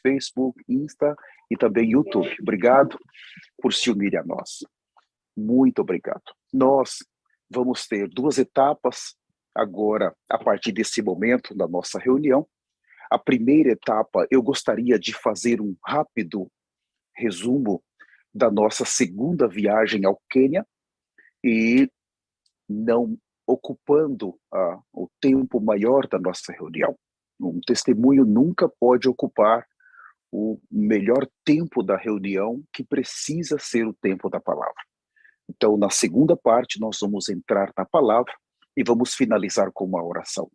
Facebook, Insta e também YouTube. Obrigado por se unir a nós. Muito obrigado. Nós vamos ter 2 etapas agora, a partir desse momento da nossa reunião. A primeira etapa, eu gostaria de fazer um rápido resumo da nossa segunda viagem ao Quênia e não ocupando o tempo maior da nossa reunião. Um testemunho nunca pode ocupar o melhor tempo da reunião, que precisa ser o tempo da palavra. Então, na segunda parte, nós vamos entrar na palavra e vamos finalizar com uma oração.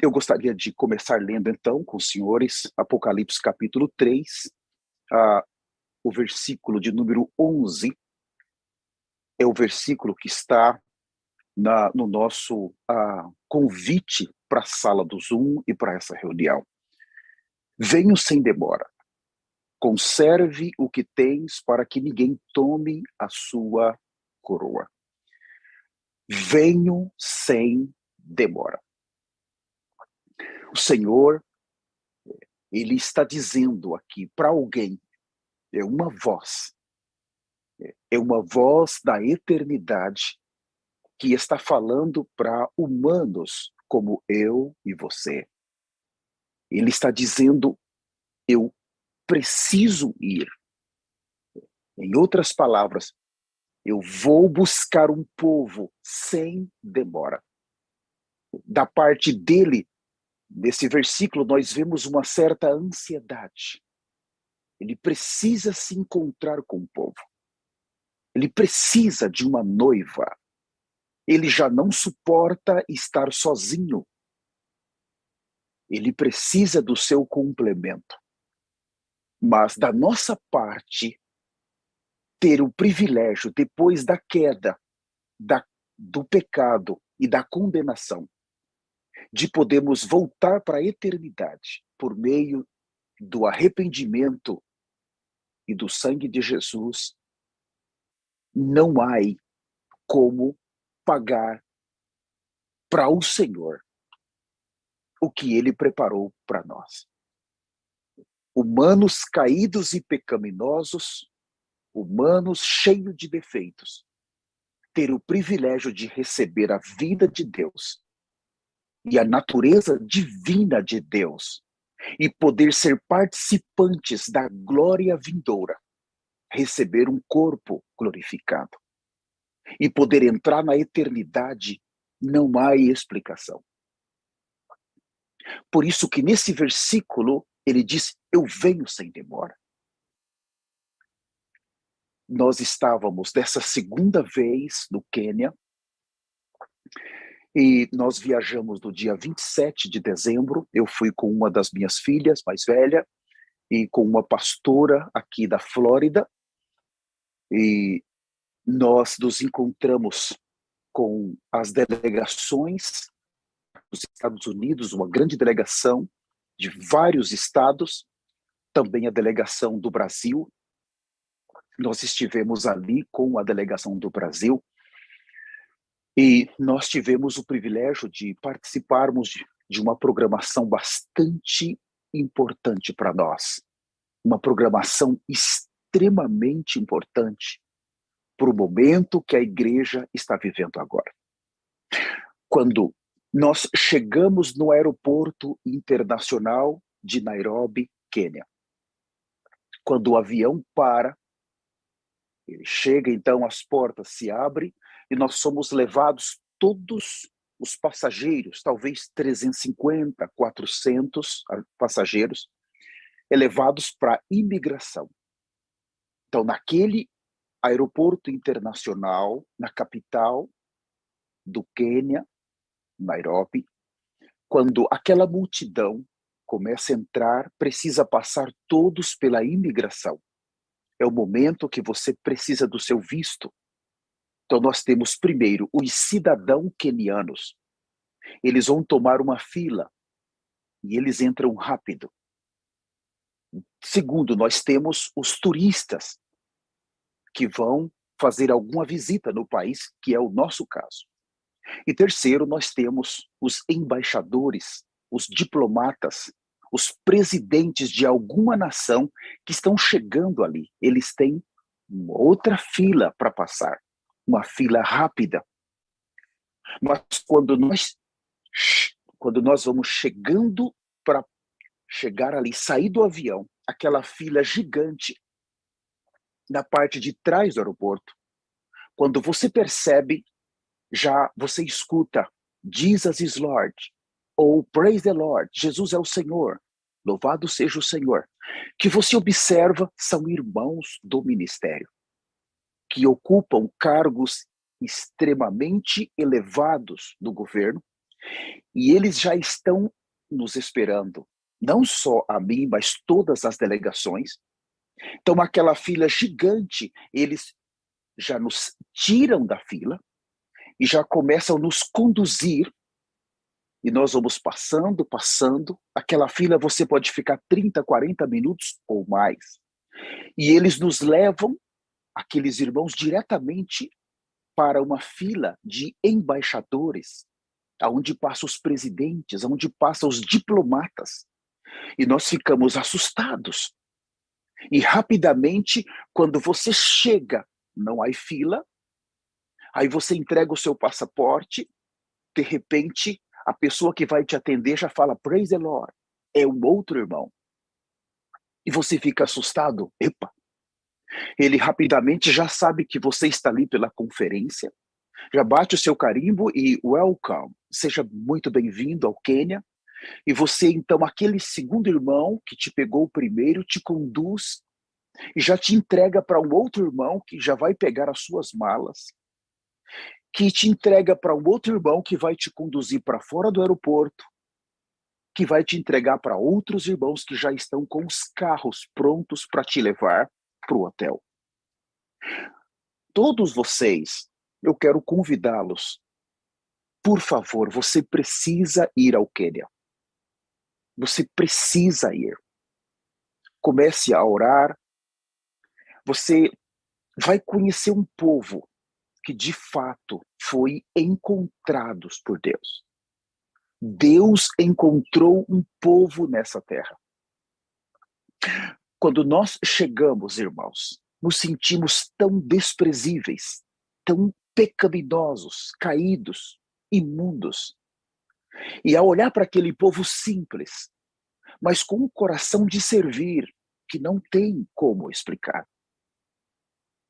Eu gostaria de começar lendo, então, com os senhores, Apocalipse capítulo 3, o versículo de número 11, é o versículo que está no nosso convite para a sala do Zoom e para essa reunião. Venho sem demora. Conserve o que tens para que ninguém tome a sua coroa. Venho sem demora. O Senhor, Ele está dizendo aqui para alguém, é uma voz da eternidade que está falando para humanos como eu e você. Ele está dizendo, eu preciso ir. Em outras palavras, eu vou buscar um povo sem demora. Da parte dele, nesse versículo, nós vemos uma certa ansiedade. Ele precisa se encontrar com o povo. Ele precisa de uma noiva. Ele já não suporta estar sozinho. Ele precisa do seu complemento. Mas da nossa parte, ter o privilégio, depois da queda, do pecado e da condenação, de podermos voltar para a eternidade por meio do arrependimento e do sangue de Jesus, não há como pagar para o Senhor o que Ele preparou para nós. Humanos caídos e pecaminosos, humanos cheios de defeitos, ter o privilégio de receber a vida de Deus e a natureza divina de Deus e poder ser participantes da glória vindoura, receber um corpo glorificado e poder entrar na eternidade, não há explicação. Por isso que nesse versículo ele diz, eu venho sem demora. Nós estávamos dessa segunda vez no Quênia e nós viajamos no dia 27 de dezembro. Eu fui com uma das minhas filhas mais velha e com uma pastora aqui da Flórida e nós nos encontramos com as delegações dos Estados Unidos, uma grande delegação de vários estados, também a delegação do Brasil. Nós estivemos ali com a delegação do Brasil e nós tivemos o privilégio de participarmos de uma programação bastante importante para nós. Uma programação extremamente importante para o momento que a igreja está vivendo agora. Quando nós chegamos no aeroporto internacional de Nairobi, Quênia, quando o avião para, ele chega, então as portas se abrem e nós somos levados, todos os passageiros, talvez 350, 400 passageiros, levados para a imigração. Então, naquele aeroporto internacional, na capital do Quênia, Nairobi, quando aquela multidão começa a entrar, precisa passar todos pela imigração. É o momento que você precisa do seu visto. Então nós temos primeiro os cidadãos quenianos. Eles vão tomar uma fila e eles entram rápido. Segundo, nós temos os turistas que vão fazer alguma visita no país, que é o nosso caso. E terceiro, nós temos os embaixadores, os diplomatas, os presidentes de alguma nação que estão chegando ali. Eles têm uma outra fila para passar, uma fila rápida. Mas quando nós vamos chegando para chegar ali, sair do avião, aquela fila gigante na parte de trás do aeroporto, quando você percebe, já você escuta Jesus is Lord, ou Praise the Lord, Jesus é o Senhor, louvado seja o Senhor. Que você observa são irmãos do ministério, que ocupam cargos extremamente elevados do governo, e eles já estão nos esperando, não só a mim, mas todas as delegações. Então, aquela fila gigante, eles já nos tiram da fila e já começam a nos conduzir, e nós vamos passando, aquela fila você pode ficar 30, 40 minutos ou mais. E eles nos levam, aqueles irmãos, diretamente para uma fila de embaixadores, aonde passam os presidentes, aonde passam os diplomatas. E nós ficamos assustados. E rapidamente, quando você chega, não há fila, aí você entrega o seu passaporte, de repente, a pessoa que vai te atender já fala, Praise the Lord, é um outro irmão. E você fica assustado, epa. Ele rapidamente já sabe que você está ali pela conferência, já bate o seu carimbo e welcome, seja muito bem-vindo ao Quênia. E você, então, aquele segundo irmão que te pegou primeiro, te conduz e já te entrega para um outro irmão que já vai pegar as suas malas, que te entrega para um outro irmão que vai te conduzir para fora do aeroporto, que vai te entregar para outros irmãos que já estão com os carros prontos para te levar para o hotel. Todos vocês, eu quero convidá-los. Por favor, você precisa ir ao Quênia. Você precisa ir. Comece a orar. Você vai conhecer um povo que de fato foi encontrados por Deus. Deus encontrou um povo nessa terra. Quando nós chegamos, irmãos, nos sentimos tão desprezíveis, tão pecaminosos, caídos, imundos. E ao olhar para aquele povo simples, mas com um coração de servir, que não tem como explicar.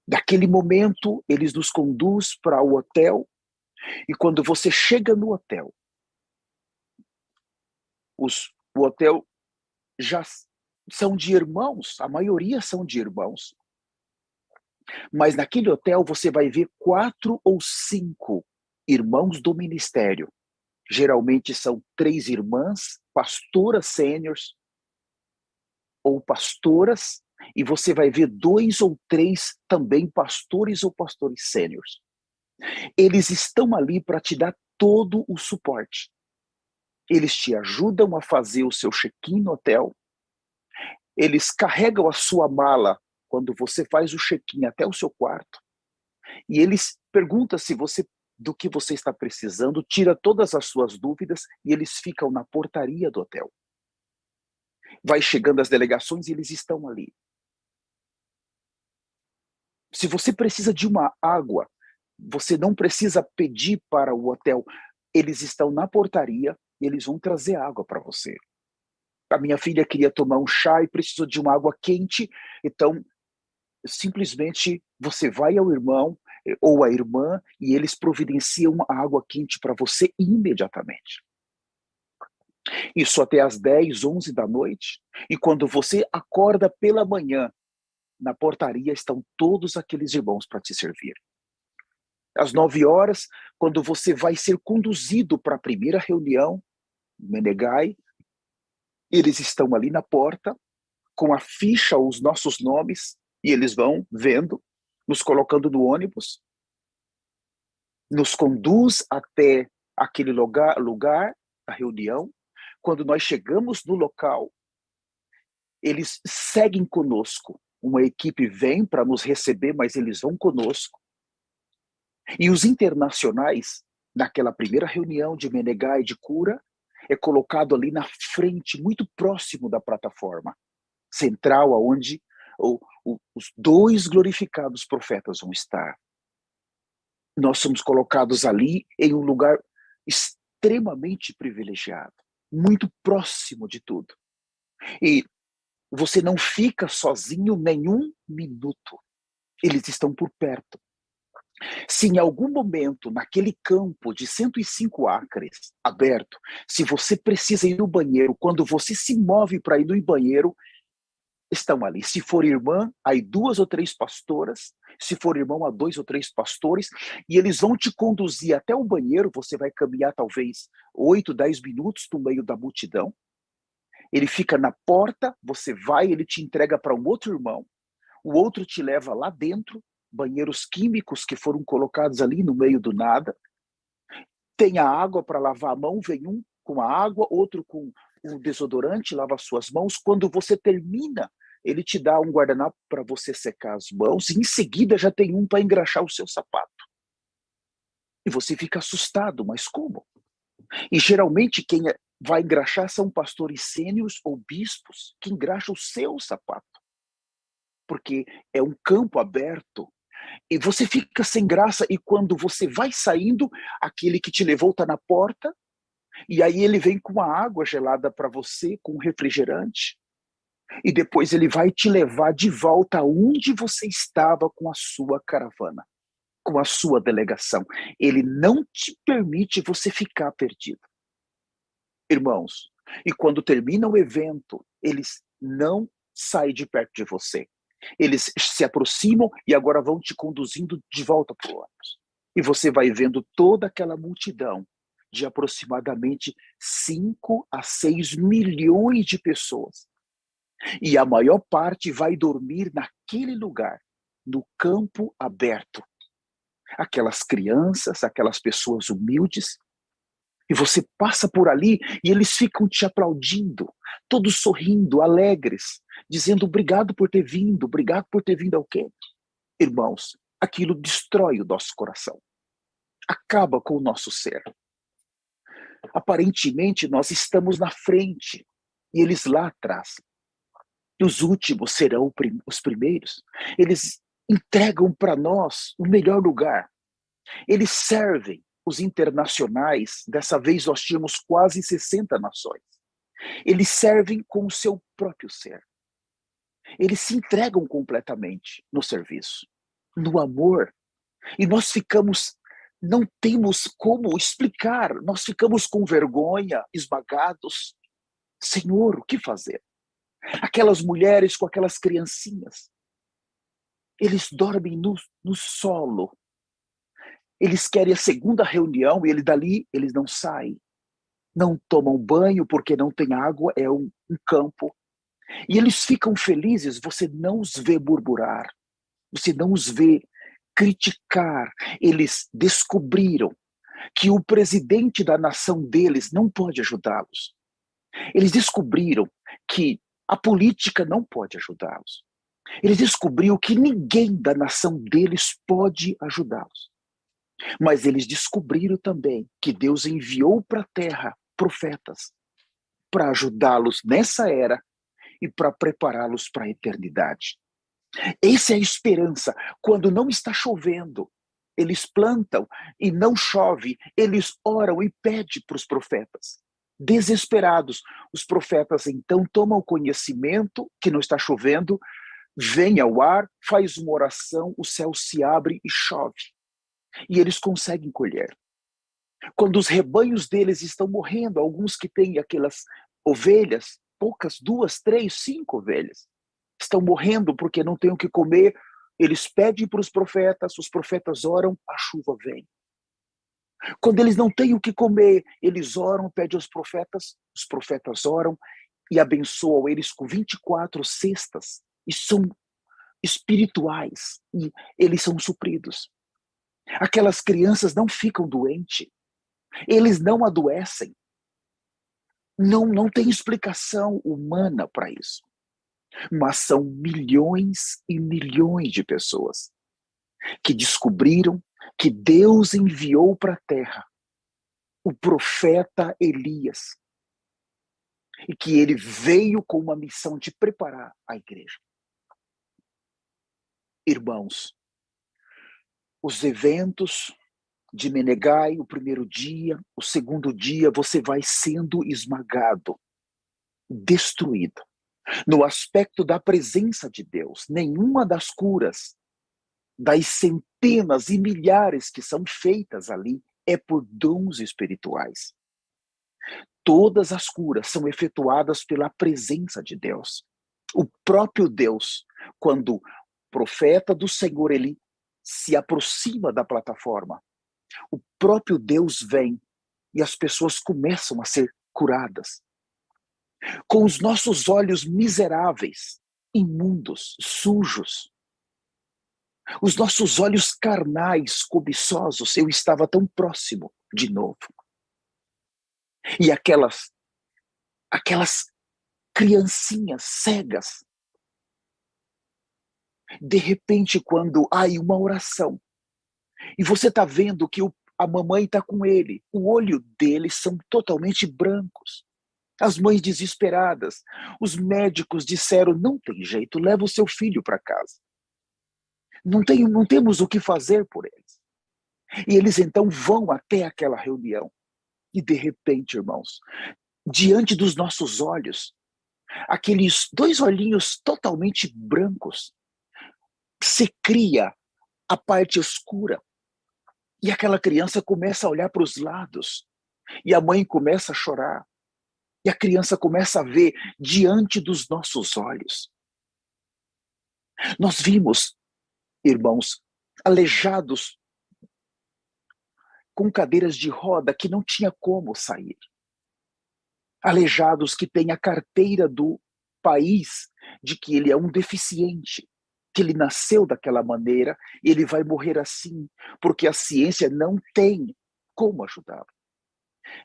Daquele momento, eles nos conduzem para o hotel, e quando você chega no hotel, o hotel já são de irmãos, a maioria são de irmãos, mas naquele hotel você vai ver 4 ou 5 irmãos do ministério. Geralmente são 3 irmãs, pastoras sêniores, ou pastoras, e você vai ver 2 ou 3 também pastores ou pastores sêniores. Eles estão ali para te dar todo o suporte. Eles te ajudam a fazer o seu check-in no hotel, eles carregam a sua mala quando você faz o check-in até o seu quarto, e eles perguntam se você, do que você está precisando, tira todas as suas dúvidas, e eles ficam na portaria do hotel. Vai chegando as delegações e eles estão ali. Se você precisa de uma água, você não precisa pedir para o hotel. Eles estão na portaria e eles vão trazer água para você. A minha filha queria tomar um chá e precisou de uma água quente, então simplesmente você vai ao irmão ou à irmã e eles providenciam a água quente para você imediatamente. Isso até às 10, 11 da noite. E quando você acorda pela manhã, na portaria estão todos aqueles irmãos para te servir. Às 9 horas, quando você vai ser conduzido para a primeira reunião, Menegai, eles estão ali na porta, com a ficha, os nossos nomes, e eles vão vendo, nos colocando no ônibus, nos conduz até aquele lugar, a reunião. Quando nós chegamos no local, eles seguem conosco. Uma equipe vem para nos receber, mas eles vão conosco. E os internacionais, naquela primeira reunião de Menegai de cura, é colocado ali na frente, muito próximo da plataforma central, aonde os dois glorificados profetas vão estar. Nós somos colocados ali em um lugar extremamente privilegiado, muito próximo de tudo. E você não fica sozinho nenhum minuto. Eles estão por perto. Se em algum momento, naquele campo de 105 acres aberto, se você precisa ir no banheiro, quando você se move para ir no banheiro, estão ali. Se for irmã, aí 2 ou 3 pastoras. Se for irmão, há 2 ou 3 pastores. E eles vão te conduzir até o banheiro. Você vai caminhar talvez 8, 10 minutos no meio da multidão. Ele fica na porta, você vai, ele te entrega para um outro irmão. O outro te leva lá dentro, banheiros químicos que foram colocados ali no meio do nada. Tem a água para lavar a mão, vem um com a água, outro com o desodorante, lava as suas mãos. Quando você termina, ele te dá um guardanapo para você secar as mãos, e em seguida já tem um para engraxar o seu sapato. E você fica assustado, mas como? E geralmente quem vai engraxar são pastores sêniores ou bispos que engraxam o seu sapato. Porque é um campo aberto. E você fica sem graça, e quando você vai saindo, aquele que te levou está na porta, e aí ele vem com a água gelada para você, com refrigerante, e depois ele vai te levar de volta aonde você estava com a sua caravana, com a sua delegação. Ele não te permite você ficar perdido. Irmãos, e quando termina o evento, eles não saem de perto de você. Eles se aproximam e agora vão te conduzindo de volta para o ônibus. E você vai vendo toda aquela multidão de aproximadamente 5 a 6 milhões de pessoas. E a maior parte vai dormir naquele lugar, no campo aberto. Aquelas crianças, aquelas pessoas humildes. E você passa por ali e eles ficam te aplaudindo, todos sorrindo, alegres, dizendo obrigado por ter vindo, obrigado por ter vindo ao quê? Irmãos, aquilo destrói o nosso coração. Acaba com o nosso ser. Aparentemente nós estamos na frente e eles lá atrás. E os últimos serão os primeiros. Eles entregam para nós o melhor lugar. Eles servem os internacionais. Dessa vez nós tínhamos quase 60 nações. Eles servem com o seu próprio ser. Eles se entregam completamente no serviço, no amor. E nós ficamos, não temos como explicar, nós ficamos com vergonha, esmagados. Senhor, o que fazer? Aquelas mulheres com aquelas criancinhas, eles dormem no solo. Eles querem a segunda reunião e dali eles não saem. Não tomam banho porque não tem água, é um campo. E eles ficam felizes, você não os vê murmurar, você não os vê criticar. Eles descobriram que o presidente da nação deles não pode ajudá-los. Eles descobriram que a política não pode ajudá-los. Eles descobriram que ninguém da nação deles pode ajudá-los. Mas eles descobriram também que Deus enviou para a terra profetas para ajudá-los nessa era e para prepará-los para a eternidade. Essa é a esperança. Quando não está chovendo, eles plantam e não chove, eles oram e pedem para os profetas. Desesperados, os profetas então tomam conhecimento que não está chovendo, vem ao ar, faz uma oração, o céu se abre e chove. E eles conseguem colher. Quando os rebanhos deles estão morrendo, alguns que têm aquelas ovelhas, poucas, 2, 3, 5 ovelhas, estão morrendo porque não têm o que comer, eles pedem para os profetas oram, a chuva vem. Quando eles não têm o que comer, eles oram, pedem aos profetas, os profetas oram e abençoam eles com 24 cestas, e são espirituais, e eles são supridos. Aquelas crianças não ficam doentes, eles não adoecem. Não tem explicação humana para isso. Mas são milhões e milhões de pessoas que descobriram que Deus enviou para a terra o profeta Elias e que ele veio com uma missão de preparar a igreja. Irmãos, os eventos de Menegai, o primeiro dia, o segundo dia, você vai sendo esmagado, destruído. No aspecto da presença de Deus, nenhuma das curas, das centenas e milhares que são feitas ali, é por dons espirituais. Todas as curas são efetuadas pela presença de Deus. O próprio Deus, quando o profeta do Senhor, ele se aproxima da plataforma, o próprio Deus vem e as pessoas começam a ser curadas. Com os nossos olhos miseráveis, imundos, sujos, os nossos olhos carnais, cobiçosos, eu estava tão próximo de novo. E aquelas criancinhas cegas, de repente, quando há uma oração, e você está vendo que a mamãe está com ele, o olho deles são totalmente brancos. As mães desesperadas, os médicos disseram, não tem jeito, leva o seu filho para casa. Não temos o que fazer por eles. E eles então vão até aquela reunião. E de repente, irmãos, diante dos nossos olhos, aqueles dois olhinhos totalmente brancos, se cria a parte escura. E aquela criança começa a olhar para os lados. E a mãe começa a chorar. E a criança começa a ver diante dos nossos olhos. Nós vimos, irmãos, aleijados com cadeiras de roda que não tinha como sair. Aleijados que têm a carteira do país de que ele é um deficiente, que ele nasceu daquela maneira e ele vai morrer assim, porque a ciência não tem como ajudá-lo.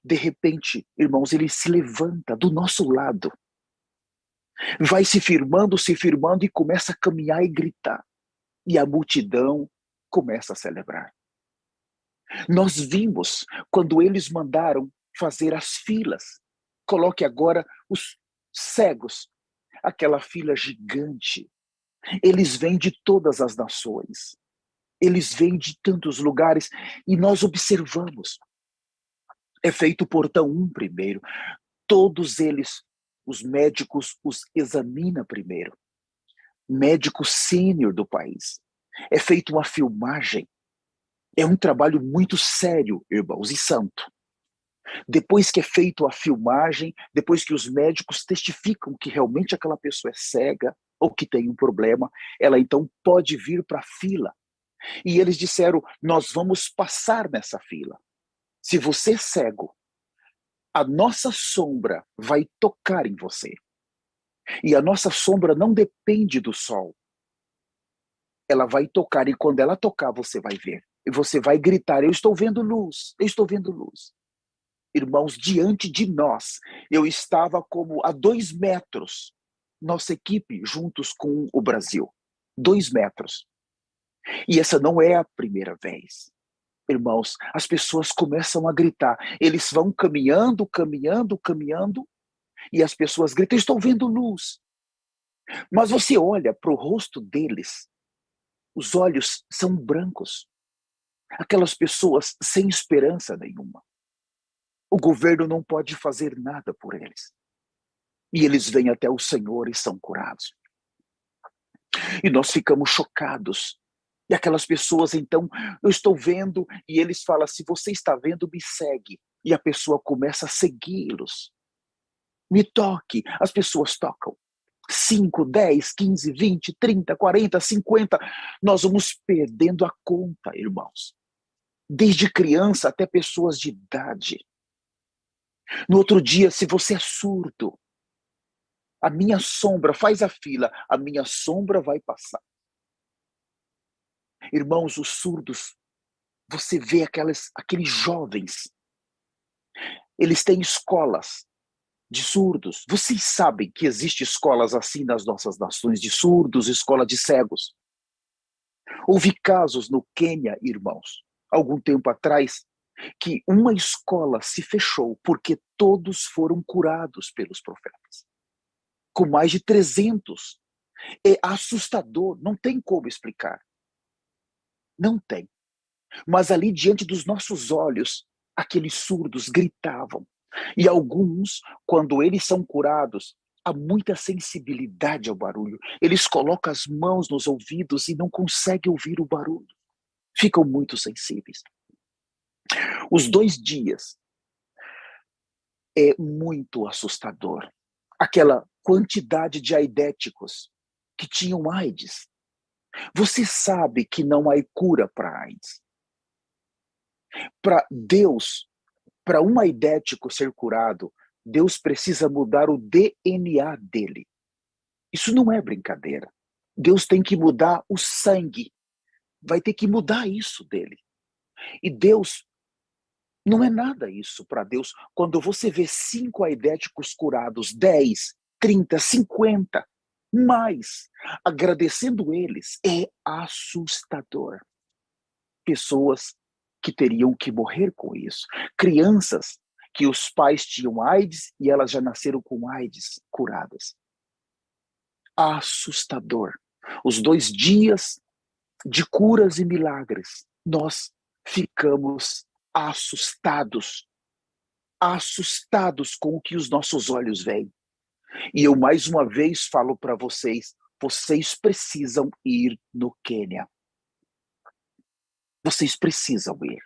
De repente, irmãos, ele se levanta do nosso lado, vai se firmando e começa a caminhar e gritar. E a multidão começa a celebrar. Nós vimos quando eles mandaram fazer as filas. Coloque agora os cegos, aquela fila gigante. Eles vêm de todas as nações. Eles vêm de tantos lugares e nós observamos. É feito o portão 1 primeiro. Todos eles, os médicos, os examinam primeiro. Médico sênior do país. É feita uma filmagem. É um trabalho muito sério, irmãos, e santo. Depois que é feita a filmagem, depois que os médicos testificam que realmente aquela pessoa é cega ou que tem um problema, ela então pode vir para a fila. E eles disseram, nós vamos passar nessa fila. Se você é cego, a nossa sombra vai tocar em você. E a nossa sombra não depende do sol. Ela vai tocar e quando ela tocar, você vai ver. E você vai gritar, eu estou vendo luz, eu estou vendo luz. Irmãos, diante de nós, eu estava como a 2 metros, nossa equipe juntos com o Brasil, 2 metros. E essa não é a primeira vez. Irmãos, as pessoas começam a gritar, eles vão caminhando, e as pessoas gritam, eu estou vendo luz. Mas você olha para o rosto deles, os olhos são brancos. Aquelas pessoas sem esperança nenhuma. O governo não pode fazer nada por eles. E eles vêm até o Senhor e são curados. E nós ficamos chocados. E aquelas pessoas, então, eu estou vendo, e eles falam, se você está vendo, me segue. E a pessoa começa a segui-los. Me toque. As pessoas tocam. 5, 10, 15, 20, 30, 40, 50. Nós vamos perdendo a conta, irmãos. Desde criança até pessoas de idade. No outro dia, se você é surdo, a minha sombra, faz a fila, a minha sombra vai passar. Irmãos, os surdos, você vê aqueles jovens, eles têm escolas de surdos. Vocês sabem que existem escolas assim nas nossas nações, de surdos, escola de cegos. Houve casos no Quênia, irmãos, algum tempo atrás, que uma escola se fechou porque todos foram curados pelos profetas. Com mais de 300. É assustador, não tem como explicar. Não tem. Mas ali diante dos nossos olhos, aqueles surdos gritavam. E alguns, quando eles são curados, há muita sensibilidade ao barulho. Eles colocam as mãos nos ouvidos e não conseguem ouvir o barulho. Ficam muito sensíveis. Os 2 dias é muito assustador. Aquela quantidade de aidéticos que tinham AIDS. Você sabe que não há cura para AIDS. Para Deus, para um aidético ser curado, Deus precisa mudar o DNA dele. Isso não é brincadeira. Deus tem que mudar o sangue. Vai ter que mudar isso dele. E Deus, não é nada isso para Deus. Quando você vê 5 aidéticos curados, 10, 30, 50, mais, agradecendo eles, é assustador. Pessoas que teriam que morrer com isso. Crianças que os pais tinham AIDS e elas já nasceram com AIDS curadas. Assustador. Os 2 dias de curas e milagres, nós ficamos assustados. Assustados com o que os nossos olhos veem. E eu mais uma vez falo para vocês, vocês precisam ir no Quênia. Vocês precisam ir.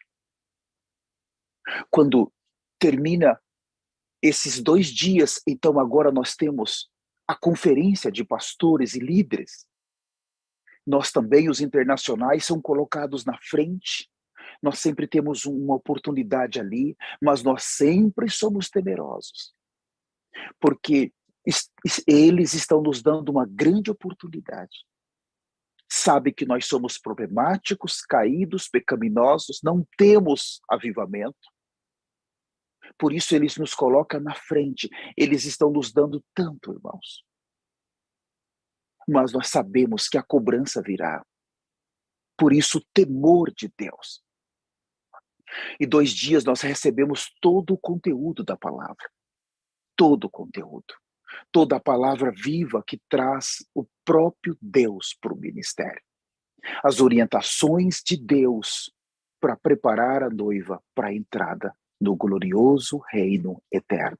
Quando termina esses 2 dias, então agora nós temos a conferência de pastores e líderes. Nós também, os internacionais, são colocados na frente. Nós sempre temos uma oportunidade ali, mas nós sempre somos temerosos. Porque eles estão nos dando uma grande oportunidade. Sabe que nós somos problemáticos, caídos, pecaminosos, não temos avivamento. Por isso eles nos colocam na frente. Eles estão nos dando tanto, irmãos. Mas nós sabemos que a cobrança virá. Por isso o temor de Deus. E 2 dias nós recebemos todo o conteúdo da palavra. Todo o conteúdo. Toda a palavra viva que traz o próprio Deus para o ministério. As orientações de Deus para preparar a noiva para a entrada no glorioso reino eterno.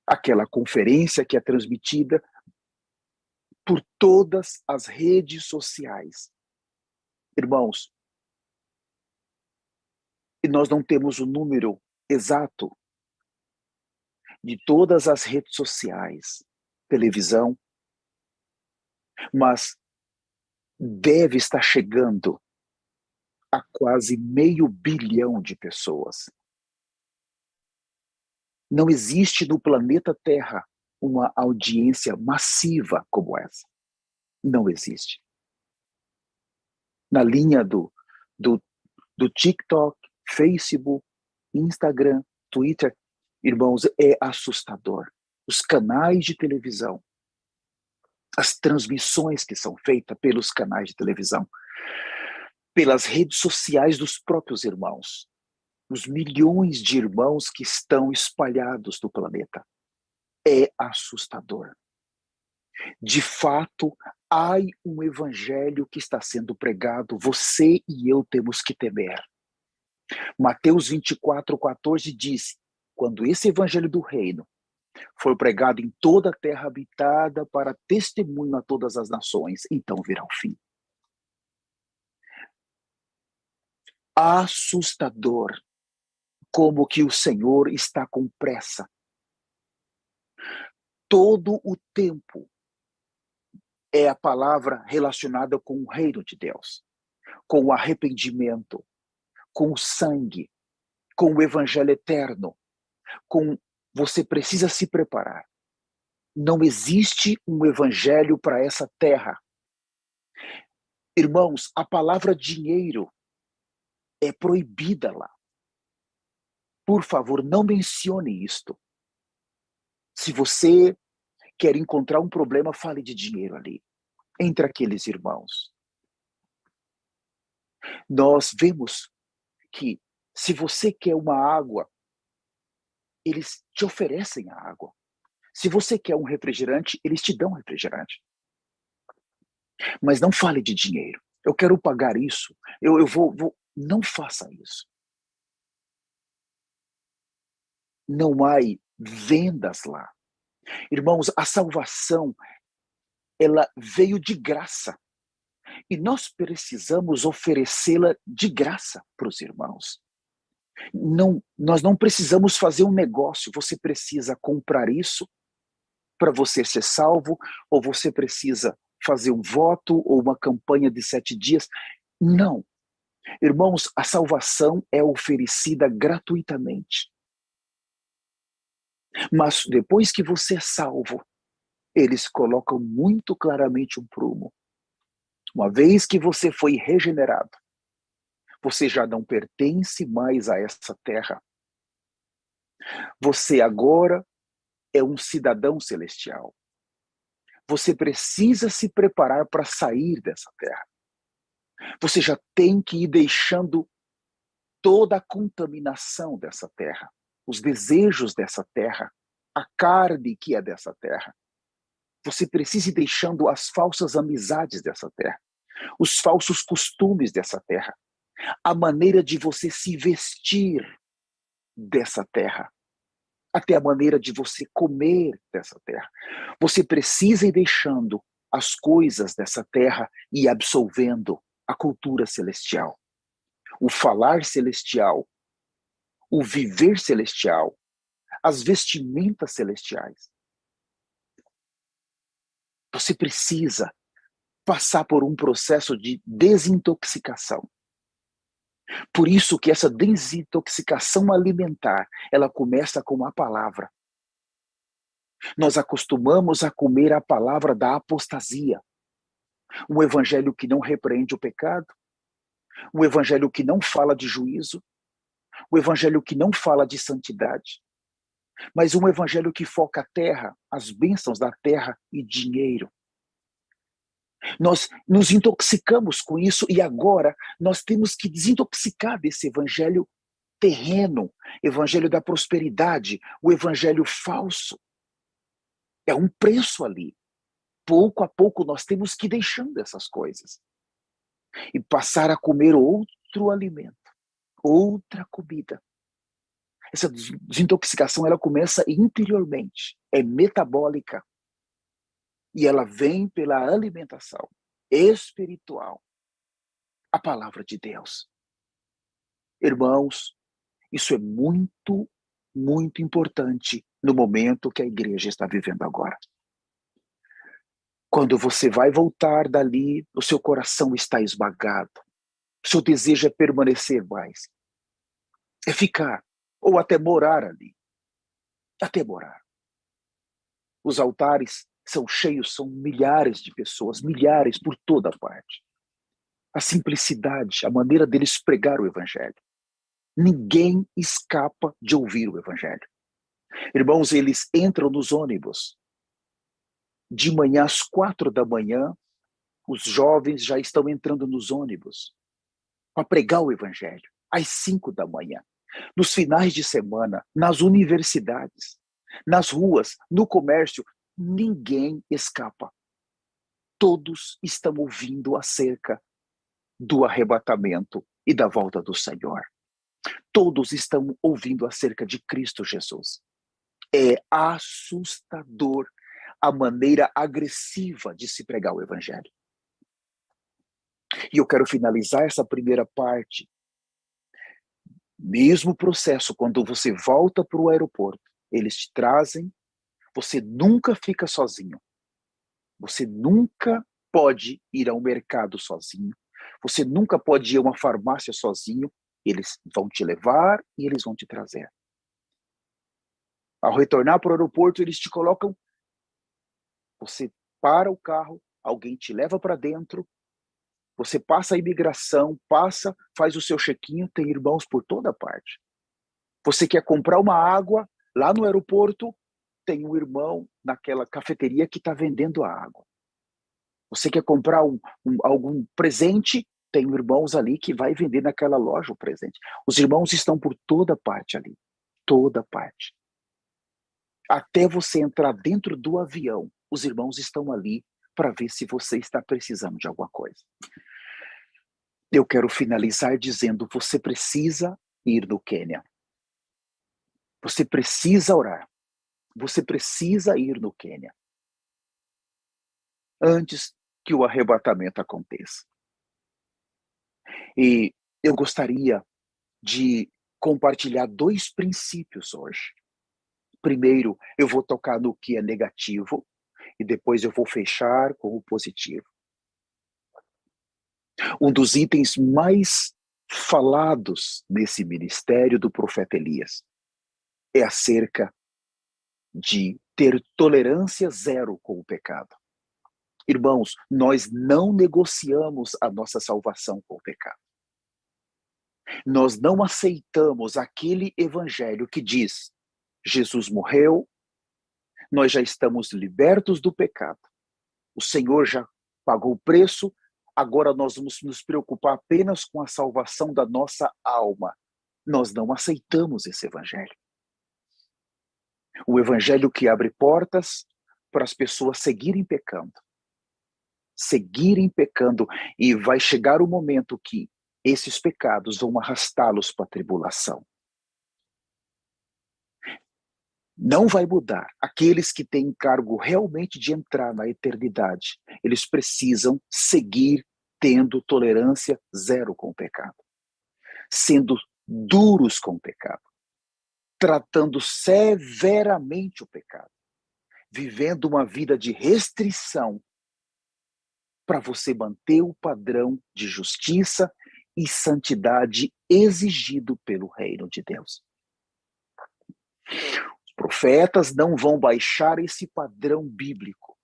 Aquela conferência que é transmitida por todas as redes sociais. Irmãos, e nós não temos o número exato de todas as redes sociais, televisão, mas deve estar chegando a quase 500 milhões de pessoas. Não existe no planeta Terra uma audiência massiva como essa. Não existe. Na linha do TikTok, Facebook, Instagram, Twitter, irmãos, é assustador. Os canais de televisão, as transmissões que são feitas pelos canais de televisão, pelas redes sociais dos próprios irmãos, os milhões de irmãos que estão espalhados no planeta. É assustador. De fato, há um evangelho que está sendo pregado, você e eu temos que temer. Mateus 24:14 diz, quando esse evangelho do reino for pregado em toda a terra habitada para testemunho a todas as nações, então virá o fim. Assustador como que o Senhor está com pressa. Todo o tempo é a palavra relacionada com o reino de Deus, com o arrependimento, com o sangue, com o evangelho eterno, com você precisa se preparar. Não existe um evangelho para essa terra. Irmãos, a palavra dinheiro é proibida lá. Por favor, não mencione isto. Se você quer encontrar um problema, fale de dinheiro ali, entre aqueles irmãos. Nós vemos que Se você quer uma água, eles te oferecem a água. Se você quer um refrigerante, eles te dão refrigerante. Mas não fale de dinheiro. Eu quero pagar isso. Eu vou. Não faça isso. Não há vendas lá. Irmãos, a salvação, ela veio de graça. E nós precisamos oferecê-la de graça para os irmãos. Não, nós não precisamos fazer um negócio. Você precisa comprar isso para você ser salvo, ou você precisa fazer um voto ou uma campanha de 7 dias. Não. Irmãos, a salvação é oferecida gratuitamente. Mas depois que você é salvo, eles colocam muito claramente um prumo. Uma vez que você foi regenerado, você já não pertence mais a essa terra. Você agora é um cidadão celestial. Você precisa se preparar para sair dessa terra. Você já tem que ir deixando toda a contaminação dessa terra, os desejos dessa terra, a carne que é dessa terra. Você precisa ir deixando as falsas amizades dessa terra, os falsos costumes dessa terra, a maneira de você se vestir dessa terra, até a maneira de você comer dessa terra. Você precisa ir deixando as coisas dessa terra e absolvendo a cultura celestial, o falar celestial, o viver celestial, as vestimentas celestiais. Você precisa passar por um processo de desintoxicação. Por isso que essa desintoxicação alimentar, ela começa com a palavra. Nós acostumamos a comer a palavra da apostasia. Um evangelho que não repreende o pecado, um evangelho que não fala de juízo, um evangelho que não fala de santidade, mas um evangelho que foca a terra, as bênçãos da terra e dinheiro. Nós nos intoxicamos com isso e agora nós temos que desintoxicar desse evangelho terreno, evangelho da prosperidade, o evangelho falso. É um preço ali. Pouco a pouco nós temos que ir deixando essas coisas e passar a comer outro alimento, outra comida. Essa desintoxicação, ela começa interiormente, é metabólica e ela vem pela alimentação espiritual, a palavra de Deus. Irmãos, isso é muito, muito importante no momento que a igreja está vivendo agora. Quando você vai voltar dali, o seu coração está esmagado. O seu desejo é permanecer mais. É ficar, ou até morar ali. Até morar. Os altares são cheios, são milhares de pessoas, milhares por toda parte. A simplicidade, a maneira deles pregar o evangelho. Ninguém escapa de ouvir o evangelho. Irmãos, eles entram nos ônibus. De manhã às 4 da manhã, os jovens já estão entrando nos ônibus para pregar o evangelho. Às 5 da manhã. Nos finais de semana, nas universidades, nas ruas, no comércio, ninguém escapa. Todos estão ouvindo acerca do arrebatamento e da volta do Senhor. Todos estão ouvindo acerca de Cristo Jesus. É assustador a maneira agressiva de se pregar o evangelho. E eu quero finalizar essa primeira parte. Mesmo processo, quando você volta para o aeroporto, eles te trazem, você nunca fica sozinho. Você nunca pode ir ao mercado sozinho. Você nunca pode ir a uma farmácia sozinho. Eles vão te levar e eles vão te trazer. Ao retornar para o aeroporto, eles te colocam, você para o carro, alguém te leva para dentro, você passa a imigração, faz o seu check-in, tem irmãos por toda parte. Você quer comprar uma água, lá no aeroporto, tem um irmão naquela cafeteria que está vendendo a água. Você quer comprar algum presente, tenho irmãos ali que vai vender naquela loja o presente. Os irmãos estão por toda parte ali, toda parte. Até você entrar dentro do avião, os irmãos estão ali para ver se você está precisando de alguma coisa. Eu quero finalizar dizendo, você precisa ir no Quênia. Você precisa orar. Você precisa ir no Quênia. Antes que o arrebatamento aconteça. E eu gostaria de compartilhar 2 princípios hoje. Primeiro, eu vou tocar no que é negativo e depois eu vou fechar com o positivo. Um dos itens mais falados nesse ministério do profeta Elias é acerca de ter tolerância zero com o pecado. Irmãos, nós não negociamos a nossa salvação com o pecado. Nós não aceitamos aquele evangelho que diz: Jesus morreu, nós já estamos libertos do pecado. O Senhor já pagou o preço, agora nós vamos nos preocupar apenas com a salvação da nossa alma. Nós não aceitamos esse evangelho. O evangelho que abre portas para as pessoas seguirem pecando. Seguirem pecando, e vai chegar o momento que esses pecados vão arrastá-los para a tribulação. Não vai mudar. Aqueles que têm encargo realmente de entrar na eternidade, eles precisam seguir tendo tolerância zero com o pecado. Sendo duros com o pecado. Tratando severamente o pecado. Vivendo uma vida de restrição para você manter o padrão de justiça e santidade exigido pelo reino de Deus. Os profetas não vão baixar esse padrão bíblico.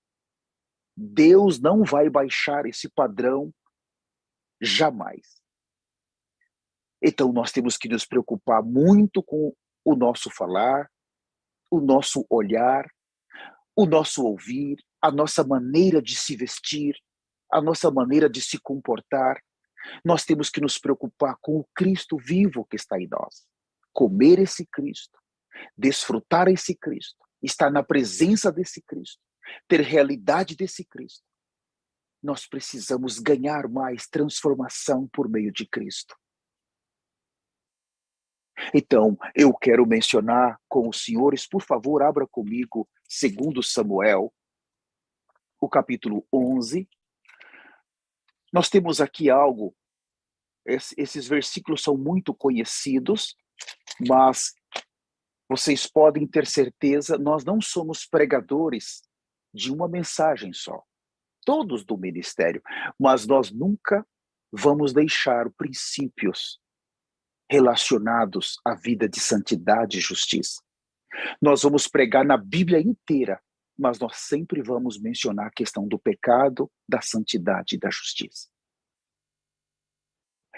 Deus não vai baixar esse padrão jamais. Então nós temos que nos preocupar muito com o nosso falar, o nosso olhar, o nosso ouvir, a nossa maneira de se vestir, a nossa maneira de se comportar. Nós temos que nos preocupar com o Cristo vivo que está em nós. Comer esse Cristo, desfrutar esse Cristo, estar na presença desse Cristo, ter realidade desse Cristo. Nós precisamos ganhar mais transformação por meio de Cristo. Então, eu quero mencionar com os senhores, por favor, abra comigo 2 Samuel, o capítulo 11. Nós temos aqui algo, esses versículos são muito conhecidos, mas vocês podem ter certeza, nós não somos pregadores de uma mensagem só. Todos do ministério, mas nós nunca vamos deixar princípios relacionados à vida de santidade e justiça. Nós vamos pregar na Bíblia inteira, mas nós sempre vamos mencionar a questão do pecado, da santidade e da justiça.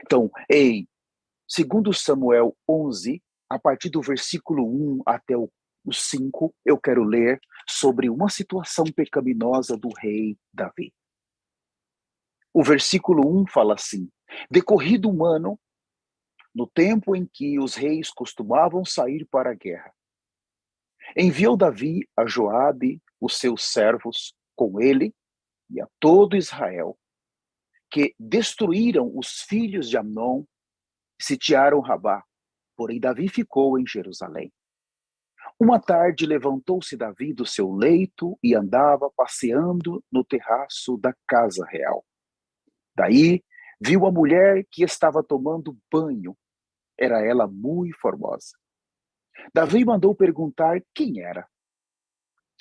Então, em 2 Samuel 11, a partir do versículo 1 até o 5, eu quero ler sobre uma situação pecaminosa do rei Davi. O versículo 1 fala assim: decorrido um ano, no tempo em que os reis costumavam sair para a guerra, enviou Davi a Joabe, os seus servos, com ele e a todo Israel, que destruíram os filhos de Amnon e sitiaram Rabá. Porém Davi ficou em Jerusalém. Uma tarde levantou-se Davi do seu leito e andava passeando no terraço da casa real. Daí viu a mulher que estava tomando banho. Era ela muito formosa. Davi mandou perguntar quem era.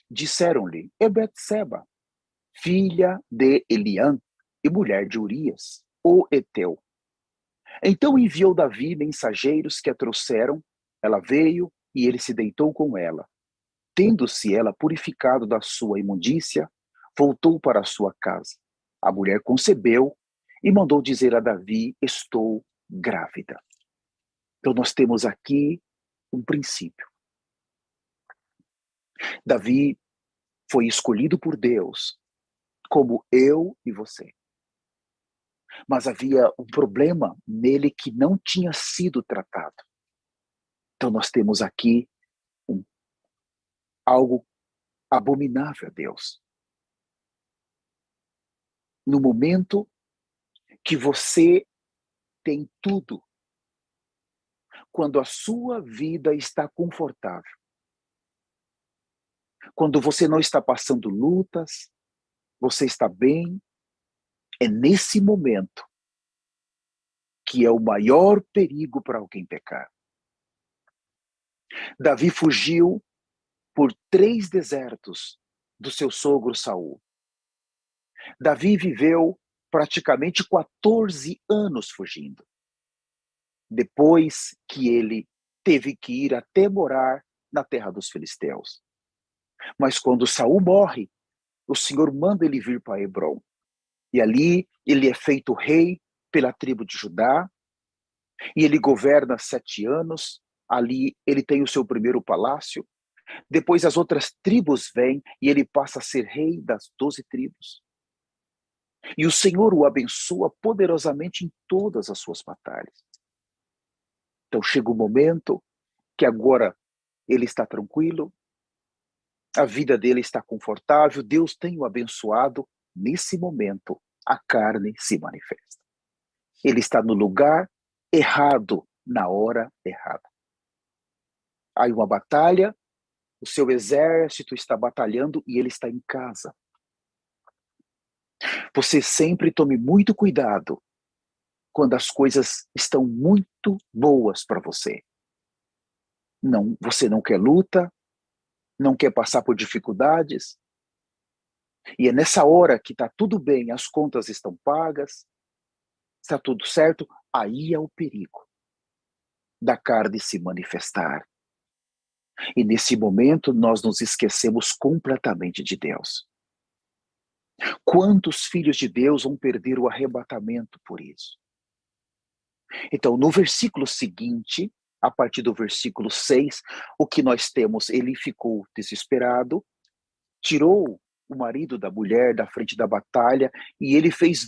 Disseram-lhe: é Betseba, filha de Eliã e mulher de Urias, o Eteu. Então enviou Davi mensageiros que a trouxeram. Ela veio e ele se deitou com ela. Tendo-se ela purificado da sua imundícia, voltou para a sua casa. A mulher concebeu e mandou dizer a Davi: estou grávida. Então nós temos aqui um princípio. Davi foi escolhido por Deus, como eu e você. mas havia um problema nele que não tinha sido tratado. Então nós temos aqui algo abominável a Deus. No momento que você tem tudo, quando a sua vida está confortável, quando você não está passando lutas, você está bem, é nesse momento que é o maior perigo para alguém pecar. Davi fugiu por 3 desertos do seu sogro Saul. Davi viveu praticamente 14 anos fugindo. Depois que ele teve que ir até morar na terra dos filisteus. Mas quando Saul morre, o Senhor manda ele vir para Hebrom. E ali ele é feito rei pela tribo de Judá, e ele governa 7 anos. Ali ele tem o seu primeiro palácio. Depois as outras tribos vêm e ele passa a ser rei das 12 tribos. E o Senhor o abençoa poderosamente em todas as suas batalhas. Então chega o momento que agora ele está tranquilo, a vida dele está confortável, Deus tem o abençoado. Nesse momento, a carne se manifesta. Ele está no lugar errado, na hora errada. Há uma batalha, o seu exército está batalhando e ele está em casa. Você sempre tome muito cuidado quando as coisas estão muito boas para você. Não, você não quer luta, não quer passar por dificuldades, e é nessa hora que está tudo bem, as contas estão pagas, está tudo certo, aí é o perigo da carne se manifestar. E nesse momento nós nos esquecemos completamente de Deus. Quantos filhos de Deus vão perder o arrebatamento por isso? Então, no versículo seguinte, a partir do versículo 6, o que nós temos, ele ficou desesperado, tirou o marido da mulher da frente da batalha, e ele fez